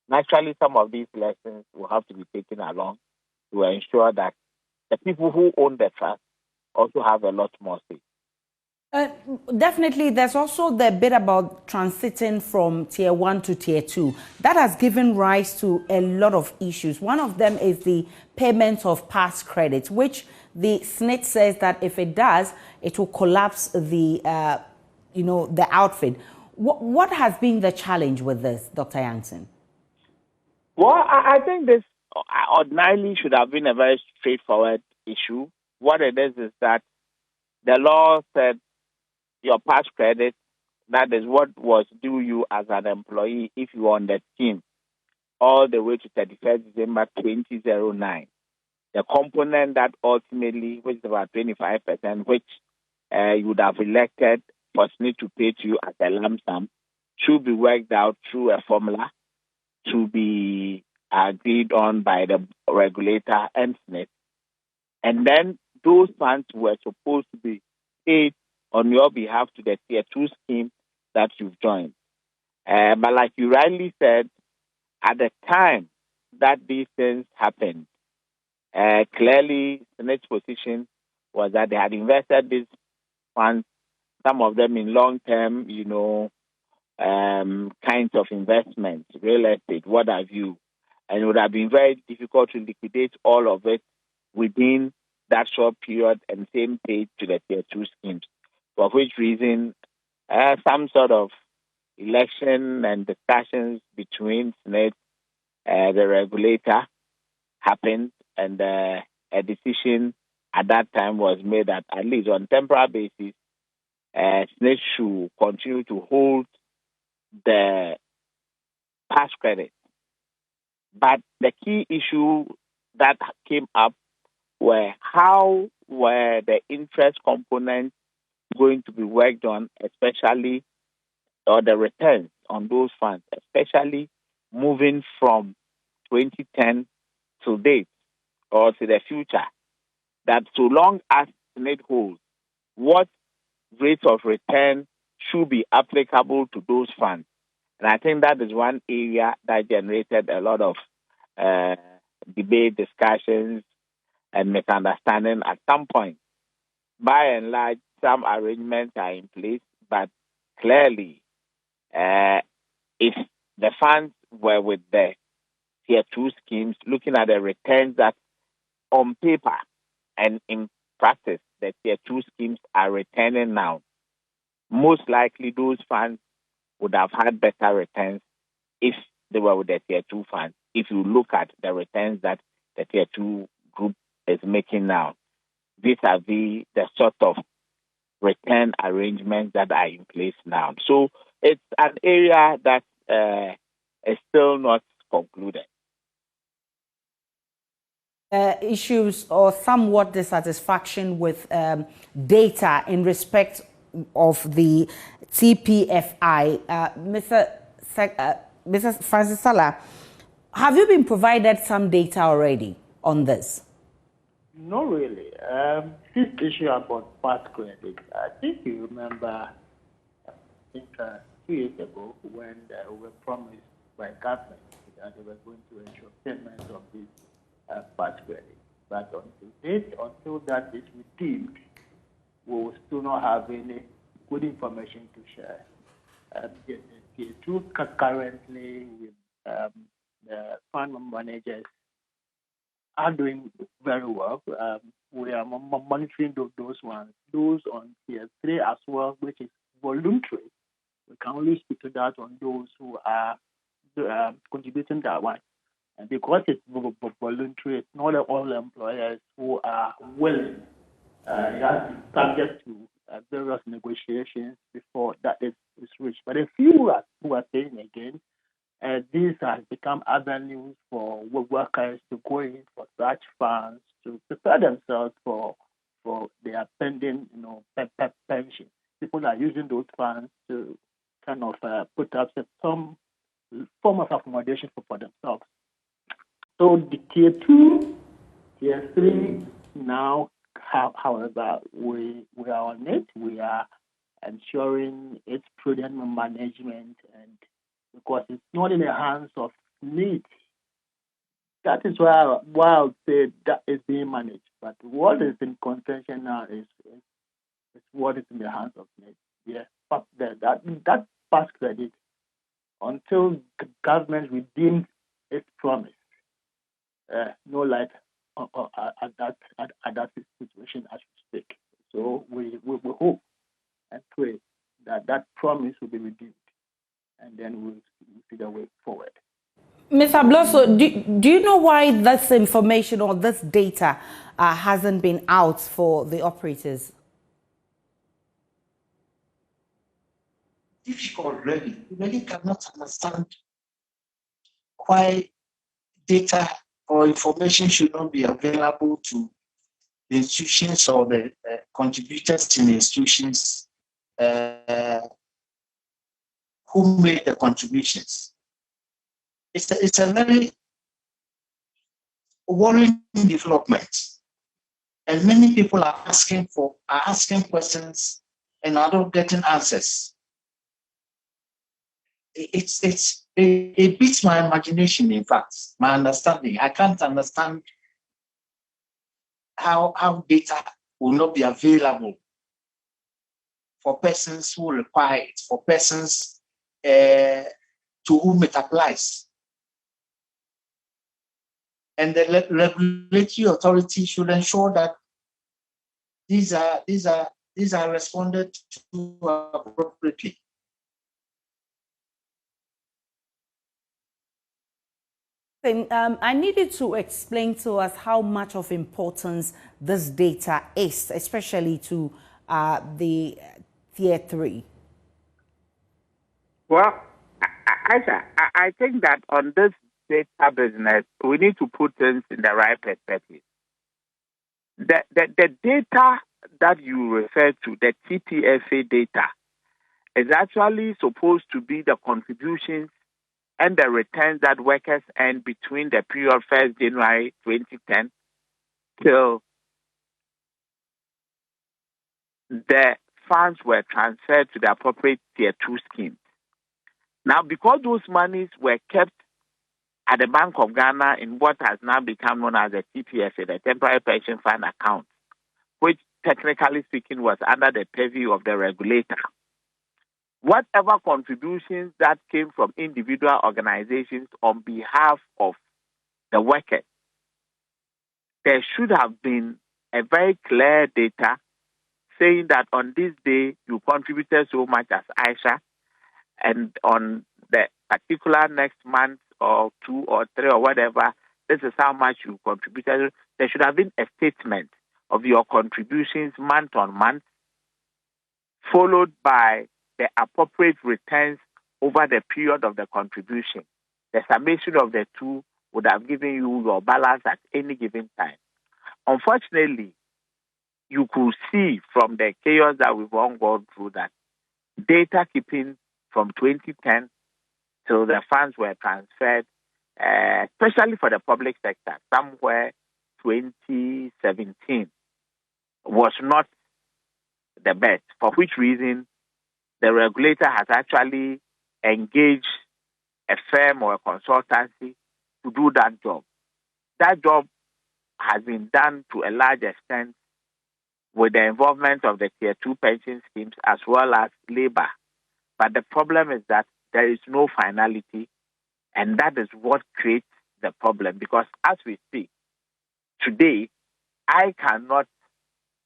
Naturally, some of these lessons will have to be taken along to ensure that the people who own the trust also have a lot more say. Uh, Definitely, there's also the bit about transiting from tier 1 to tier 2. That has given rise to a lot of issues. One of them is the payment of past credits, which the SNIT says that if it does, it will collapse the outfit. What has been the challenge with this, Dr. Yankson? Well, I think this ordinarily should have been a very straightforward issue. What it is that the law said your past credit, that is what was due you as an employee if you were on the scheme, all the way to 31st December 2009. The component that ultimately, which is about 25%, which you would have elected for SNIT to pay to you as a lump sum, should be worked out through a formula to be agreed on by the regulator and SNIT. And then those funds were supposed to be paid on your behalf to the tier 2 scheme that you've joined. But like you rightly said, at the time that these things happened, clearly SNIT's position was that they had invested these funds, some of them in long-term, kinds of investments, real estate, what have you. And it would have been very difficult to liquidate all of it within that short period and same paid to the tier 2 schemes. For which reason, some sort of election and discussions between SNIT, the regulator, happened, and a decision at that time was made that at least on temporary basis, SNIT should continue to hold the past credit. But the key issue that came up were how were the interest components going to be worked on, especially, or the returns on those funds, especially moving from 2010 to date or to the future, that so long as SNIT holds, what rates of return should be applicable to those funds. And I think that is one area that generated a lot of debate, discussions, and misunderstanding at some point. By and large, some arrangements are in place, but clearly, if the funds were with the tier 2 schemes, looking at the returns that on paper and in practice, the tier 2 schemes are returning now, most likely those funds would have had better returns if they were with the tier 2 funds. If you look at the returns that the tier 2 group is making now, vis-a-vis the sort of return arrangements that are in place now. So it's an area that is still not concluded. Issues or somewhat dissatisfaction with data in respect of the TPFI. Mr. Francis Salah, have you been provided some data already on this? Not really. This issue about past credit, I think you remember, 2 years ago when we were promised by government that they were going to ensure payment of this past credit. But until that is redeemed, we will still not have any good information to share. The two currently with the fund managers are doing very well. We are monitoring those ones. Those on tier 3 as well, which is voluntary. We can only speak to that on those who are contributing that one. And because it's voluntary, it's not all employers who are willing. It has to be subject to various negotiations before that is reached. But a few who are paying again, these have become avenues for workers to go in for such funds to prepare themselves for their pending, pension. People are using those funds to kind of put up some form of accommodation for themselves. So the tier 2, tier 3 now, however, we are on it. We are ensuring its prudent management, and because it's not in the hands of need. That is why I would say that is being managed. But what is in contention now is what is in the hands of NIT. Yeah, but that pass credit until the government redeems its promise. No light at that situation as we speak. So we hope and pray that that promise will be redeemed, and then we'll see the way forward. Mr. Blosso, do you know why this information or this data hasn't been out for the operators? Difficult, really. You really cannot understand why data or information should not be available to the institutions or the contributors in the institutions who made the contributions. It's a very worrying development, and many people are asking questions and are not getting answers. It beats my imagination. In fact, my understanding. I can't understand how data will not be available for persons who require it, for persons to whom it applies. And the regulatory authority should ensure that these are responded to appropriately. I needed to explain to us how much of importance this data is, especially to the Tier 3. Well, I think that on this data business, we need to put things in the right perspective. The data that you refer to, the TTFA data, is actually supposed to be the contributions and the returns that workers earn between the period 1st January 2010 till the funds were transferred to the appropriate Tier 2 schemes. Now, because those monies were kept at the Bank of Ghana in what has now become known as the TPFA, the Temporary Pension Fund account, which technically speaking was under the purview of the regulator, whatever contributions that came from individual organizations on behalf of the workers, there should have been a very clear data saying that on this day you contributed so much as Aisha, and on the particular next month or 2 or 3 or whatever, this is how much you contributed. There should have been a statement of your contributions month on month, followed by the appropriate returns over the period of the contribution. The summation of the two would have given you your balance at any given time. Unfortunately, you could see from the chaos that we've all gone through that data keeping from 2010 till the funds were transferred, especially for the public sector, somewhere 2017, was not the best, for which reason the regulator has actually engaged a firm or a consultancy to do that job. That job has been done to a large extent with the involvement of the Tier 2 pension schemes as well as labor. But the problem is that there is no finality, and that is what creates the problem. Because as we speak, today, I cannot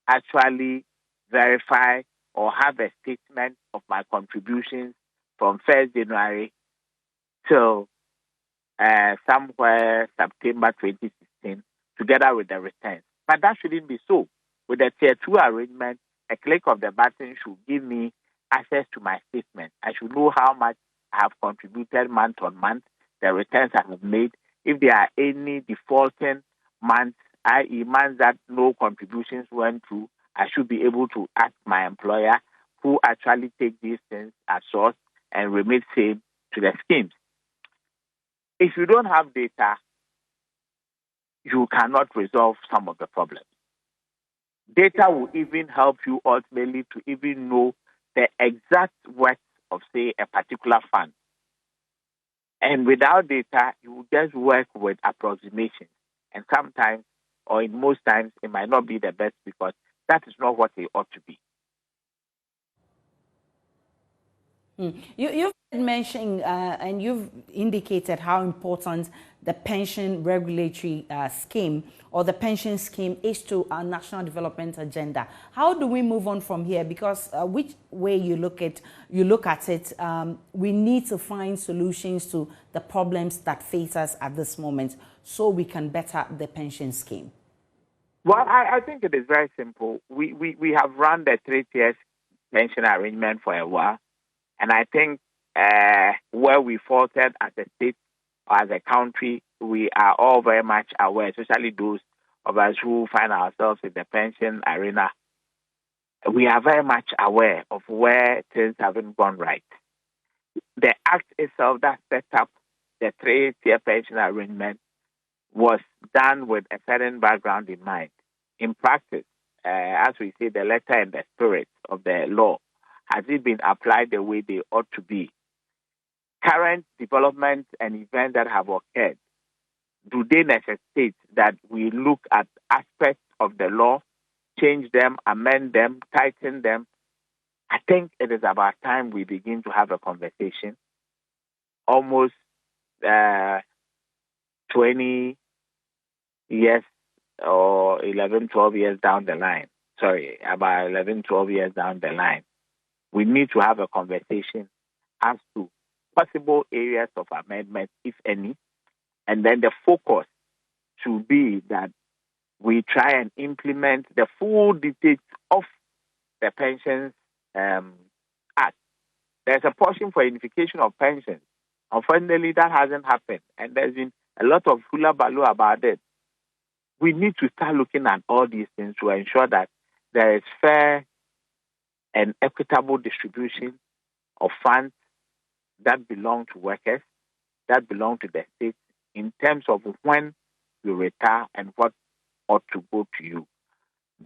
actually verify or have a statement of my contributions from 1st January till somewhere September 2016, together with the returns. But that shouldn't be so. With the Tier 2 arrangement, a click of the button should give me access to my statement. I should know how much I have contributed month on month, the returns I have made. If there are any defaulting months, i.e. months that no contributions went through, I should be able to ask my employer who actually take these things as source and remit same to the schemes. If you don't have data, you cannot resolve some of the problems. Data will even help you ultimately to even know the exact worth of, say, a particular fund. And without data, you just work with approximations. And sometimes, or in most times, it might not be the best because that is not what it ought to be. You've mentioned and you've indicated how important the pension regulatory scheme or the pension scheme is to our national development agenda. How do we move on from here? Because which way you look at it, we need to find solutions to the problems that face us at this moment so we can better the pension scheme. Well, I think it is very simple. We have run the 3 tiers pension arrangement for a while. And I think where we faltered as a state or as a country, we are all very much aware, especially those of us who find ourselves in the pension arena. We are very much aware of where things haven't gone right. The act itself that set up the 3-tier pension arrangement was done with a certain background in mind. In practice, as we say, the letter and the spirit of the law, has it been applied the way they ought to be? Current developments and events that have occurred, do they necessitate that we look at aspects of the law, change them, amend them, tighten them? I think it is about time we begin to have a conversation. Almost 20 years or 11, 12 years down the line. Sorry, about 11, 12 years down the line. We need to have a conversation as to possible areas of amendment, if any, and then the focus should be that we try and implement the full details of the Pensions Act. There's a portion for unification of pensions. Unfortunately, that hasn't happened, and there's been a lot of hula baloo about it. We need to start looking at all these things to ensure that there is fair and equitable distribution of funds that belong to workers, that belong to the state, in terms of when you retire and what ought to go to you.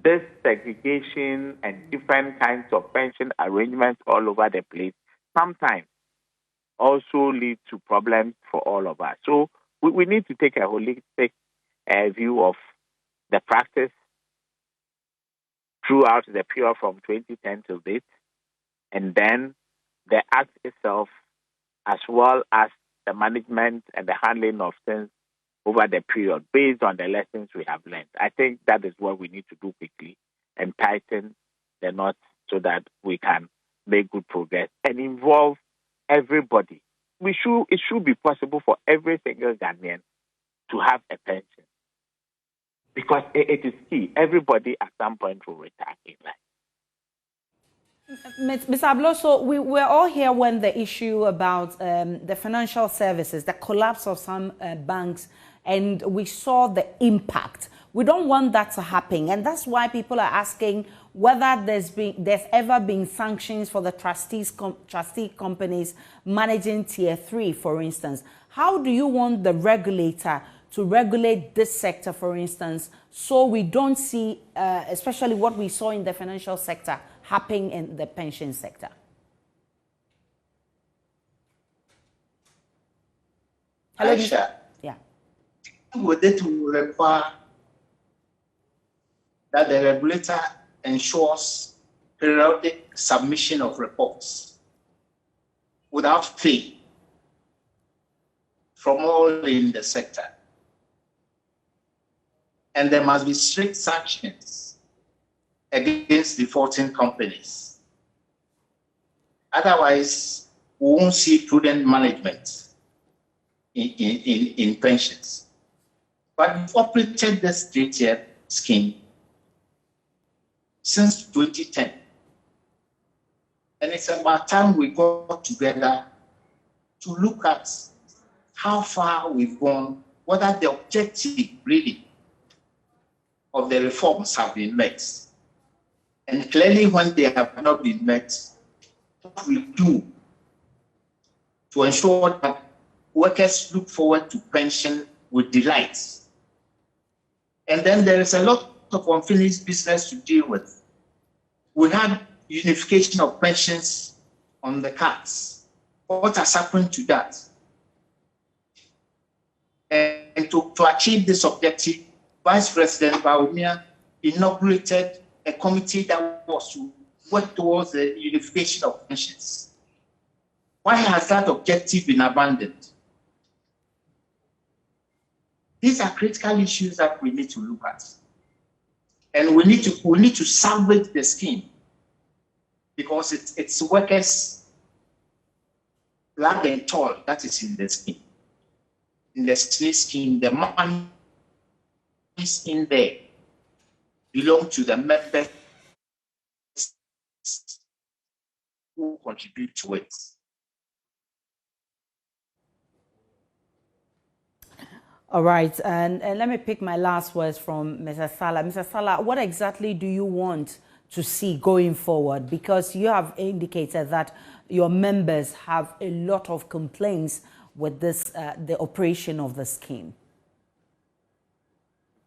This segregation and different kinds of pension arrangements all over the place sometimes also lead to problems for all of us. So we need to take a holistic view of the practice throughout the period from 2010 till date, and then the act itself, as well as the management and the handling of things over the period, based on the lessons we have learned. I think that is what we need to do quickly and tighten the knots so that we can make good progress and involve everybody. It should be possible for every single Ghanaian to have a pension, because it is key. Everybody at some point will retire in life. Ms. Abloso, we were all here when the issue about the financial services, the collapse of some banks, and we saw the impact. We don't want that to happen, and that's why people are asking whether there's ever been sanctions for the trustee companies managing Tier 3, for instance. How do you want the regulator to regulate this sector, for instance, so we don't see, especially what we saw in the financial sector, happening in the pension sector? Hello, Aisha. Yeah. Would it require that the regulator ensures periodic submission of reports without fee from all in the sector? And there must be strict sanctions against defaulting companies. Otherwise, we won't see prudent management in pensions. But we've operated this 3-tier scheme since 2010. And it's about time we got together to look at how far we've gone, whether the objective really of the reforms have been met. And clearly when they have not been met, what we do to ensure that workers look forward to pension with delight. And then there is a lot of unfinished business to deal with. We had unification of pensions on the cards. What has happened to that? And to achieve this objective, Vice President Bawumia inaugurated a committee that was to work towards the unification of pensions. Why has that objective been abandoned? These are critical issues that we need to look at. And we need to salvage the scheme because it's workers' blood and toil that is in the scheme. In the scheme, the money is in there, belong to the members who contribute to it. All right, and let me pick my last words from Mr. Salah. Mr. Salah, what exactly do you want to see going forward? Because you have indicated that your members have a lot of complaints with this, the operation of the scheme.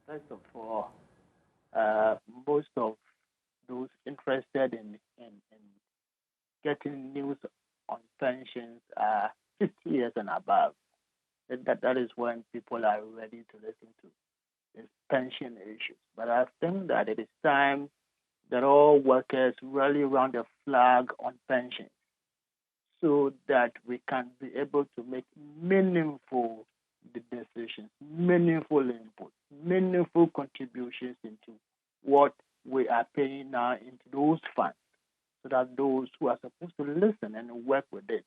First of all, most of those interested in getting news on pensions are 50 years and above. That is when people are ready to listen to these pension issues. But I think that it is time that all workers rally around the flag on pensions so that we can be able to make meaningful decisions, meaningful input, meaningful contributions into what we are paying now into those funds, so that those who are supposed to listen and work with it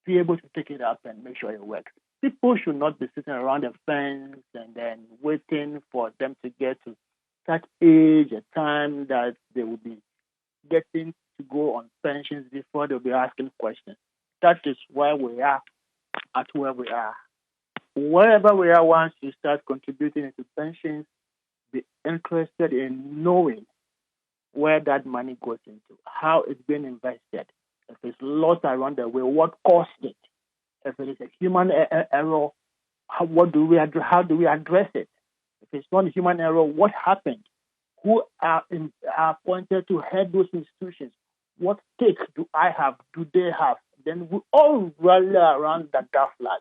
be able to take it up and make sure it works. People should not be sitting around a fence and then waiting for them to get to that age, a time that they will be getting to go on pensions before they'll be asking questions. That is why we are at where we are. Wherever we are, once you start contributing into pensions, be interested in knowing where that money goes into, how it's being invested. If it's lost around the way, what caused it? If it is a human error, how do we address it? If it's not a human error, what happened? Who are appointed to head those institutions? What stake do I have? Do they have? Then we all rally around that flag.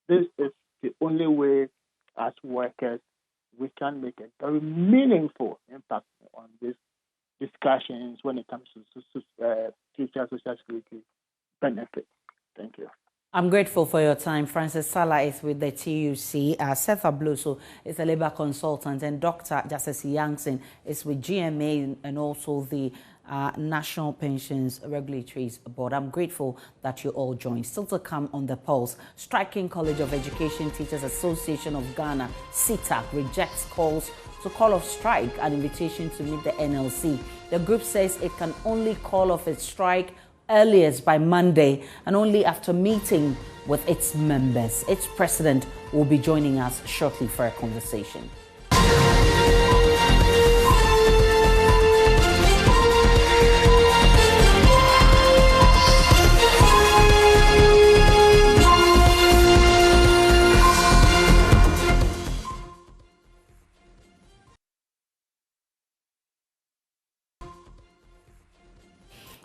This is the only way, as workers, we can make a very meaningful impact on these discussions when it comes to future social security benefits. Thank you. I'm grateful for your time. Francis Salah is with the TUC. Seth Abluso is a labor consultant, and Dr. Justice Yangson is with GMA and also the National Pensions Regulatory Board. I'm grateful that you all joined. Still to come on The Pulse, Striking College of Education Teachers Association of Ghana, CETAG, rejects calls to call off strike and invitation to meet the NLC. The group says it can only call off its strike earliest by Monday and only after meeting with its members. Its president will be joining us shortly for a conversation.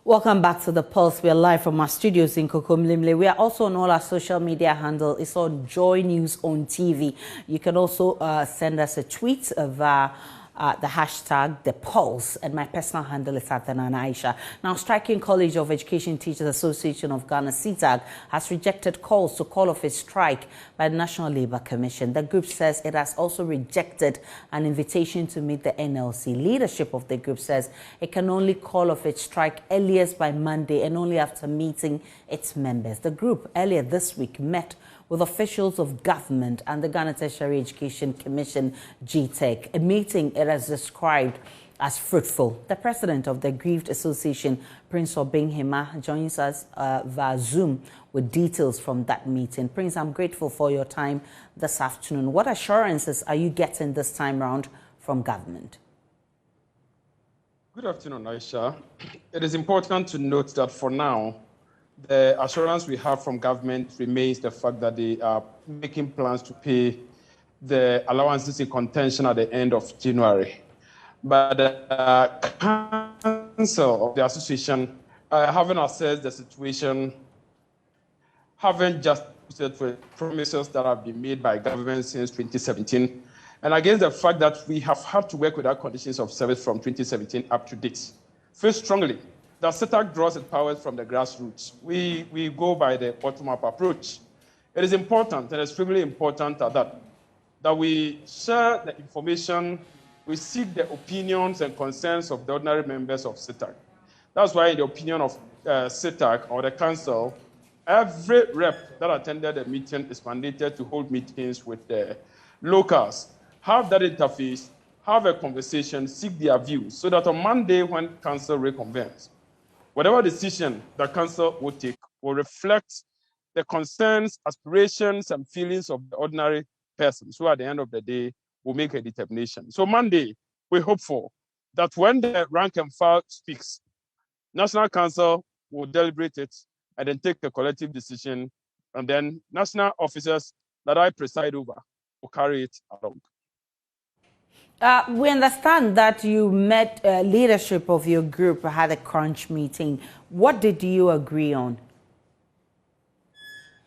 Welcome back to The Pulse. We are live from our studios in Kokomlimle. We are also on all our social media handle. It's on JoyNews on TV. You can also send us a tweet via the hashtag The Pulse, and my personal handle is Athanan Aisha. Now, Striking College of Education Teachers Association of Ghana, CETAG, has rejected calls to call off a strike by the National Labour Commission. The group says it has also rejected an invitation to meet the NLC. Leadership of the group says it can only call off its strike earliest by Monday and only after meeting its members. The group earlier this week met with officials of government and the Ghana Tertiary Education Commission, JTEC, a meeting it has described as fruitful. The president of the aggrieved association, Prince Obinghima, joins us via Zoom with details from that meeting. Prince, I'm grateful for your time this afternoon. What assurances are you getting this time round from government? Good afternoon, Aisha. It is important to note that for now, the assurance we have from government remains the fact that they are making plans to pay the allowances in contention at the end of January. But the council of the association, having assessed the situation, haven't just promises that have been made by government since 2017, and against the fact that we have had to work without conditions of service from 2017 up to date. Feel strongly that CETAG draws its powers from the grassroots. We go by the bottom-up approach. It is important, and extremely important that we share the information, we seek the opinions and concerns of the ordinary members of CETAG. That's why, in the opinion of CETAG or the council, every rep that attended the meeting is mandated to hold meetings with the locals, have that interface, have a conversation, seek their views, so that on Monday when council reconvenes, whatever decision the council will take will reflect the concerns, aspirations, and feelings of the ordinary persons who, at the end of the day, will make a determination. So Monday, we hope for that when the rank and file speaks, National Council will deliberate it and then take a collective decision, and then national officers that I preside over will carry it along. We understand that you met leadership of your group, had a crunch meeting. What did you agree on?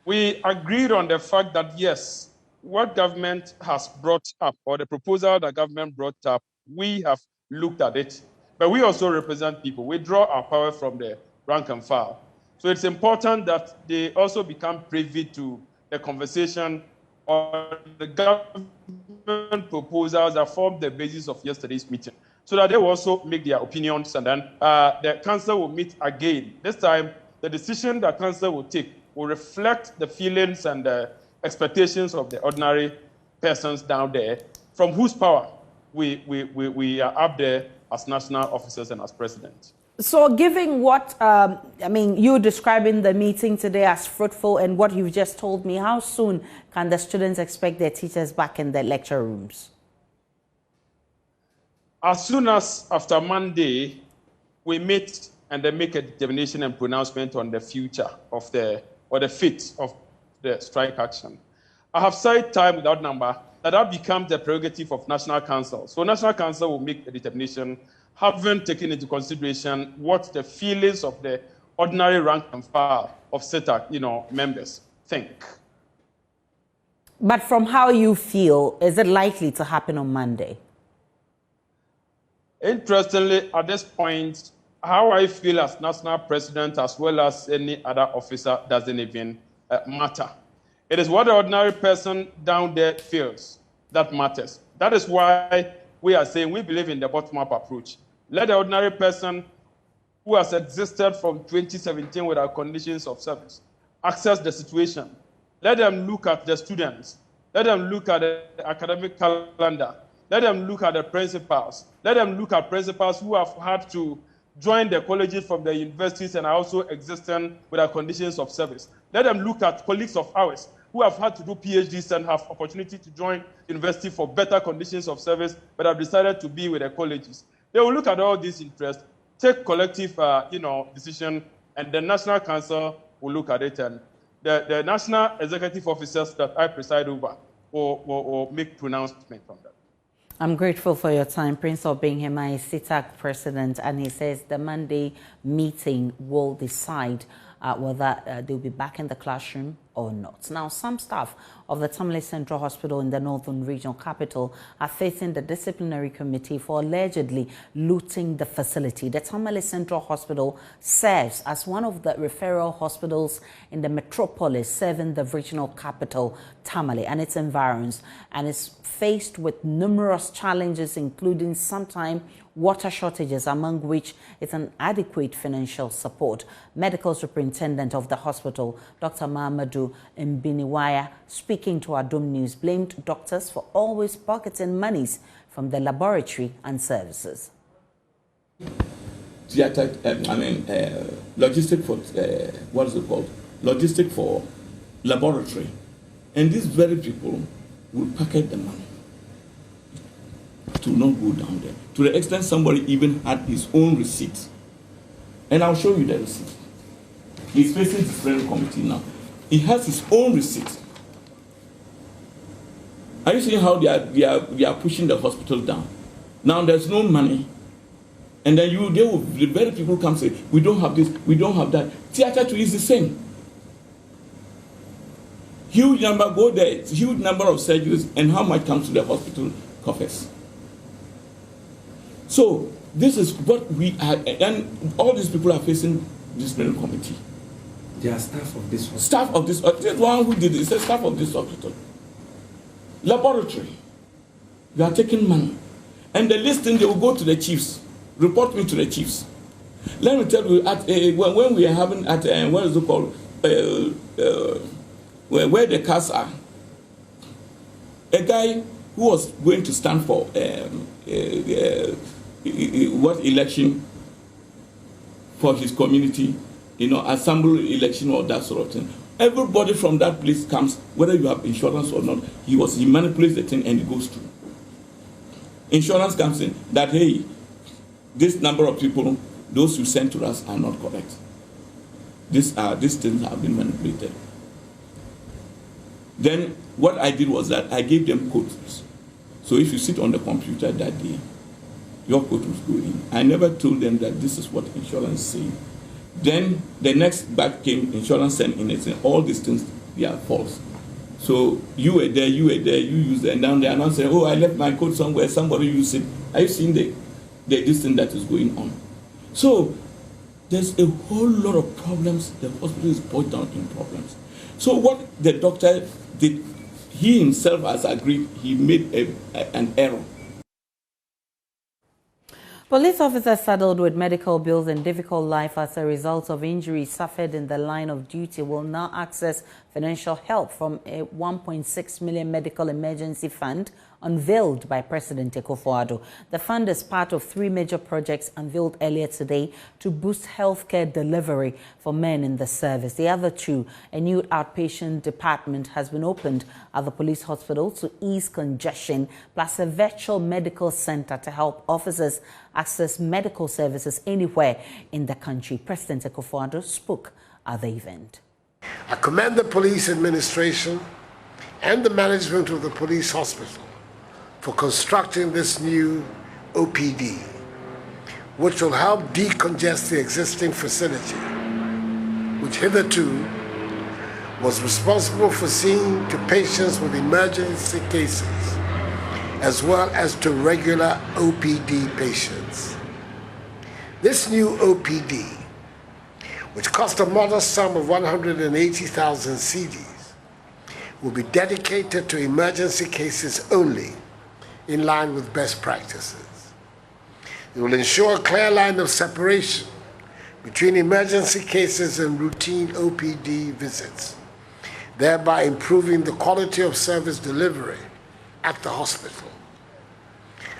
We agreed on the fact that, yes, what government has brought up, or the proposal that government brought up, we have looked at it. But we also represent people. We draw our power from the rank and file. So it's important that they also become privy to the conversation on the government proposals that formed the basis of yesterday's meeting, so that they will also make their opinions, and then the council will meet again. This time, the decision that council will take will reflect the feelings and the expectations of the ordinary persons down there, from whose power we are up there as national officers and as president. So given what, you're describing the meeting today as fruitful and what you've just told me, how soon can the students expect their teachers back in their lecture rooms? As soon as after Monday, we meet and then make a determination and pronouncement on the future of the fate of the strike action. I have said time without number that becomes the prerogative of National Council. So National Council will make a determination, having taken into consideration what the feelings of the ordinary rank and file of CETAG, members think. But from how you feel, is it likely to happen on Monday? Interestingly, at this point, how I feel as national president as well as any other officer doesn't even matter. It is what the ordinary person down there feels that matters. That is why we are saying we believe in the bottom-up approach. Let the ordinary person who has existed from 2017 without conditions of service access the situation. Let them look at the students. Let them look at the academic calendar. Let them look at the principals. Let them look at principals who have had to join the colleges from the universities and are also existing without conditions of service. Let them look at colleagues of ours who have had to do PhDs and have opportunity to join university for better conditions of service, but have decided to be with the colleges. They will look at all these interests, take collective, decision, and the National Council will look at it, and the national executive officers that I preside over will make pronouncement on that. I'm grateful for your time. Prince Obinghema is CETAG president, and he says the Monday meeting will decide whether they'll be back in the classroom or not. Now, some staff of the Tamale Central Hospital in the Northern Regional Capital are facing the disciplinary committee for allegedly looting the facility. The Tamale Central Hospital serves as one of the referral hospitals in the metropolis serving the regional capital, Tamale, and its environs, and is faced with numerous challenges, including sometimes water shortages, among which is inadequate financial support. Medical Superintendent of the hospital, Dr. Mahamadou Mbiniwaya, speaking to our JoyNews, blamed doctors for always pocketing monies from the laboratory and services. Logistic for, what is it called? Logistic for laboratory. And these very people will pocket the money to not go down there. To the extent somebody even had his own receipt. And I'll show you the receipt. He's facing disciplinary committee now. He has his own receipt. Are you seeing how they are pushing the hospital down? Now there's no money. And then the very people come say, we don't have this, we don't have that. Theater 2 is the same. Huge number go there, huge number of surgeries, and how much comes to the hospital coffers. So this is what we are, and all these people are facing disciplinary committee. They are staff of this hospital. Staff of this, the one who did it, is a staff of this hospital. Laboratory, you are taking money. And the listing, they will go to the chiefs, report me to the chiefs. Let me tell you, when we are having at, what is it called, where the cars are, a guy who was going to stand for what election for his community, assembly election or that sort of thing. Everybody from that place comes, whether you have insurance or not. He manipulates the thing and it goes through. Insurance comes in that, hey, this number of people, those you sent to us are not correct. These things have been manipulated. Then what I did was that I gave them codes. So if you sit on the computer that day, your code will go in. I never told them that this is what insurance is saying. Then the next batch came, insurance sent in and said, all these things, they are false. So you were there, you used it, and now they are not saying, oh, I left my code somewhere, somebody used it. Are you seeing this thing that is going on? So there's a whole lot of problems. The hospital is boiled down in problems. So what the doctor did, he himself has agreed, he made an error. Police officers saddled with medical bills and difficult life as a result of injuries suffered in the line of duty will now access financial help from a 1.6 million medical emergency fund unveiled by President Akufo-Addo. The fund is part of 3 major projects unveiled earlier today to boost healthcare delivery for men in the service. The other 2, a new outpatient department has been opened at the police hospital to ease congestion, plus a virtual medical center to help officers access medical services anywhere in the country. President Akufo-Addo spoke at the event. I commend the police administration and the management of the police hospital for constructing this new OPD, which will help decongest the existing facility, which hitherto was responsible for seeing to patients with emergency cases, as well as to regular OPD patients. This new OPD, which cost a modest sum of 180,000 cedis, will be dedicated to emergency cases only, in line with best practices. It will ensure a clear line of separation between emergency cases and routine OPD visits, thereby improving the quality of service delivery at the hospital.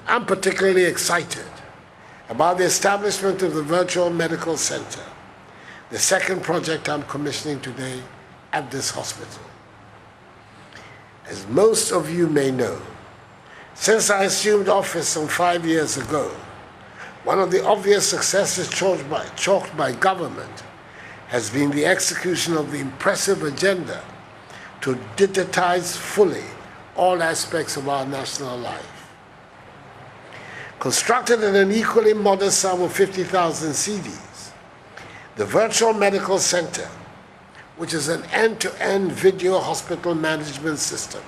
I'm particularly excited about the establishment of the Virtual Medical Center, the second project I'm commissioning today at this hospital. As most of you may know, since I assumed office some 5 years ago, one of the obvious successes chalked by government has been the execution of the impressive agenda to digitize fully all aspects of our national life. Constructed at an equally modest sum of 50,000 cedis, the Virtual Medical Center, which is an end-to-end video hospital management system,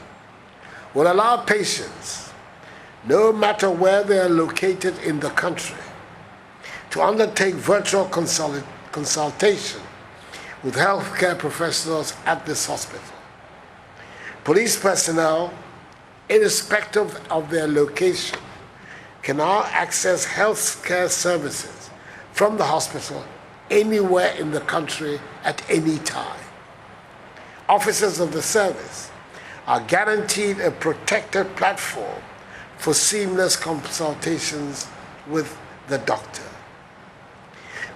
will allow patients, no matter where they are located in the country, to undertake virtual consultation with healthcare professionals at this hospital. Police personnel, irrespective of their location, can now access healthcare services from the hospital anywhere in the country at any time. Officers of the service are guaranteed a protected platform for seamless consultations with the doctor.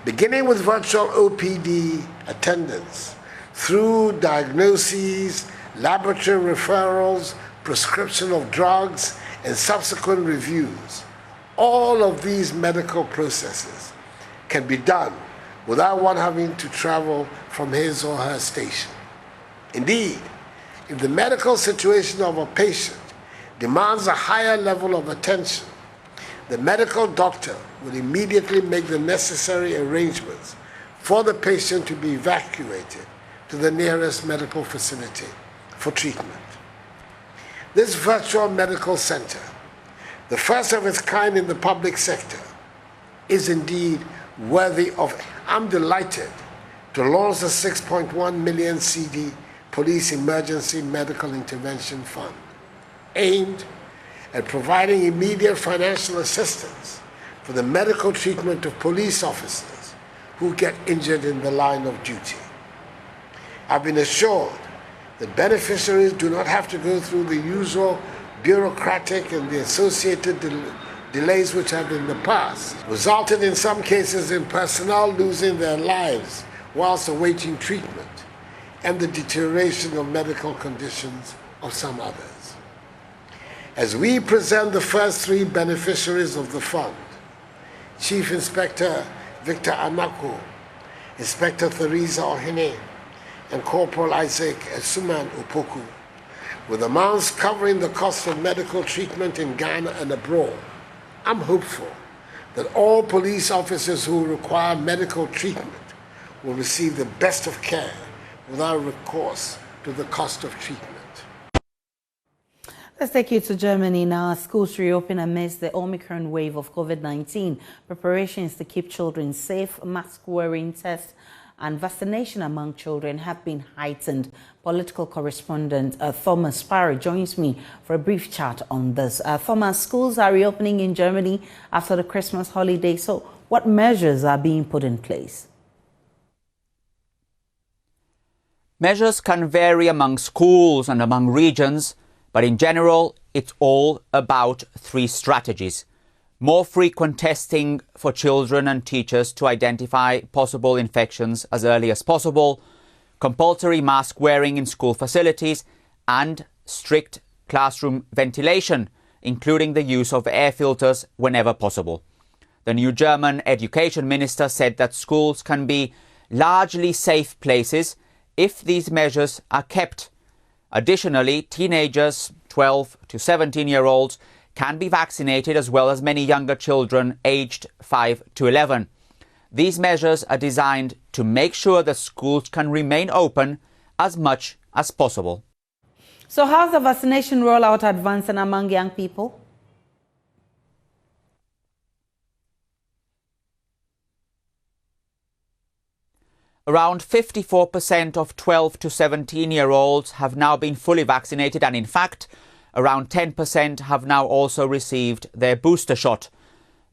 Beginning with virtual OPD attendance, through diagnoses, laboratory referrals, prescription of drugs, and subsequent reviews, all of these medical processes can be done without one having to travel from his or her station. Indeed, if the medical situation of a patient demands a higher level of attention, the medical doctor will immediately make the necessary arrangements for the patient to be evacuated to the nearest medical facility for treatment. This virtual medical center, the first of its kind in the public sector, is indeed worthy of it. I'm delighted to launch the 6.1 million CD Police Emergency Medical Intervention Fund, aimed at providing immediate financial assistance for the medical treatment of police officers who get injured in the line of duty. I've been assured that beneficiaries do not have to go through the usual bureaucratic and the associated delays which have in the past resulted in some cases in personnel losing their lives whilst awaiting treatment and the deterioration of medical conditions of some others. As we present the first 3 beneficiaries of the fund, Chief Inspector Victor Anako, Inspector Theresa Ohene, and Corporal Isaac Esuman Upoku, with amounts covering the cost of medical treatment in Ghana and abroad, I'm hopeful that all police officers who require medical treatment will receive the best of care without recourse to the cost of treatment. Let's take you to Germany now. Schools reopen amidst the Omicron wave of COVID-19. Preparations to keep children safe, mask-wearing tests, and vaccination among children have been heightened. Political correspondent Thomas Sparrow joins me for a brief chat on this. Thomas, schools are reopening in Germany after the Christmas holiday. So what measures are being put in place? Measures can vary among schools and among regions, but in general, it's all about 3 strategies. More frequent testing for children and teachers to identify possible infections as early as possible, compulsory mask wearing in school facilities, and strict classroom ventilation, including the use of air filters whenever possible. The new German education minister said that schools can be largely safe places if these measures are kept. Additionally, teenagers, 12 to 17-year-olds, can be vaccinated as well as many younger children aged 5 to 11. These measures are designed to make sure that schools can remain open as much as possible. So how's the vaccination rollout advancing among young people? Around 54% of 12 to 17-year-olds have now been fully vaccinated, and in fact, around 10% have now also received their booster shot.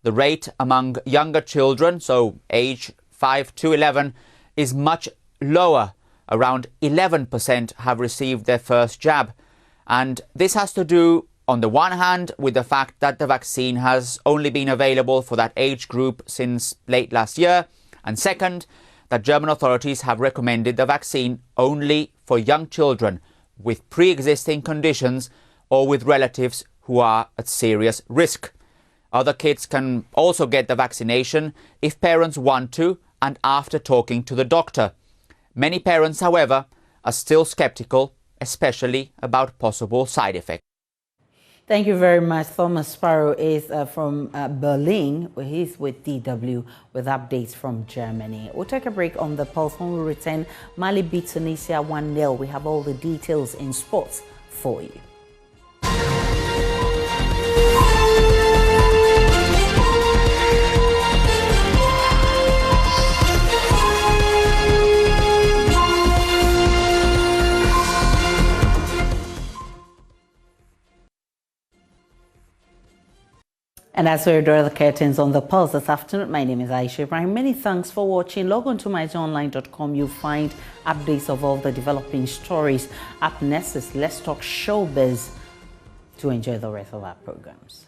The rate among younger children, so age 5 to 11, is much lower. Around 11% have received their first jab. And this has to do, on the one hand, with the fact that the vaccine has only been available for that age group since late last year, and second, that German authorities have recommended the vaccine only for young children with pre-existing conditions or with relatives who are at serious risk. Other kids can also get the vaccination if parents want to and after talking to the doctor. Many parents, however, are still skeptical, especially about possible side effects. Thank you very much. Thomas Sparrow is from Berlin. He's with DW with updates from Germany. We'll take a break on the Pulse. When we return, Mali beat Tunisia 1-0. We have all the details in sports for you. And as we draw the curtains on the Pulse this afternoon, my name is Aisha Ibrahim. Many thanks for watching. Log on to myjoyonline.com. You'll find updates of all the developing stories. Up next is Let's Talk Showbiz to enjoy the rest of our programs.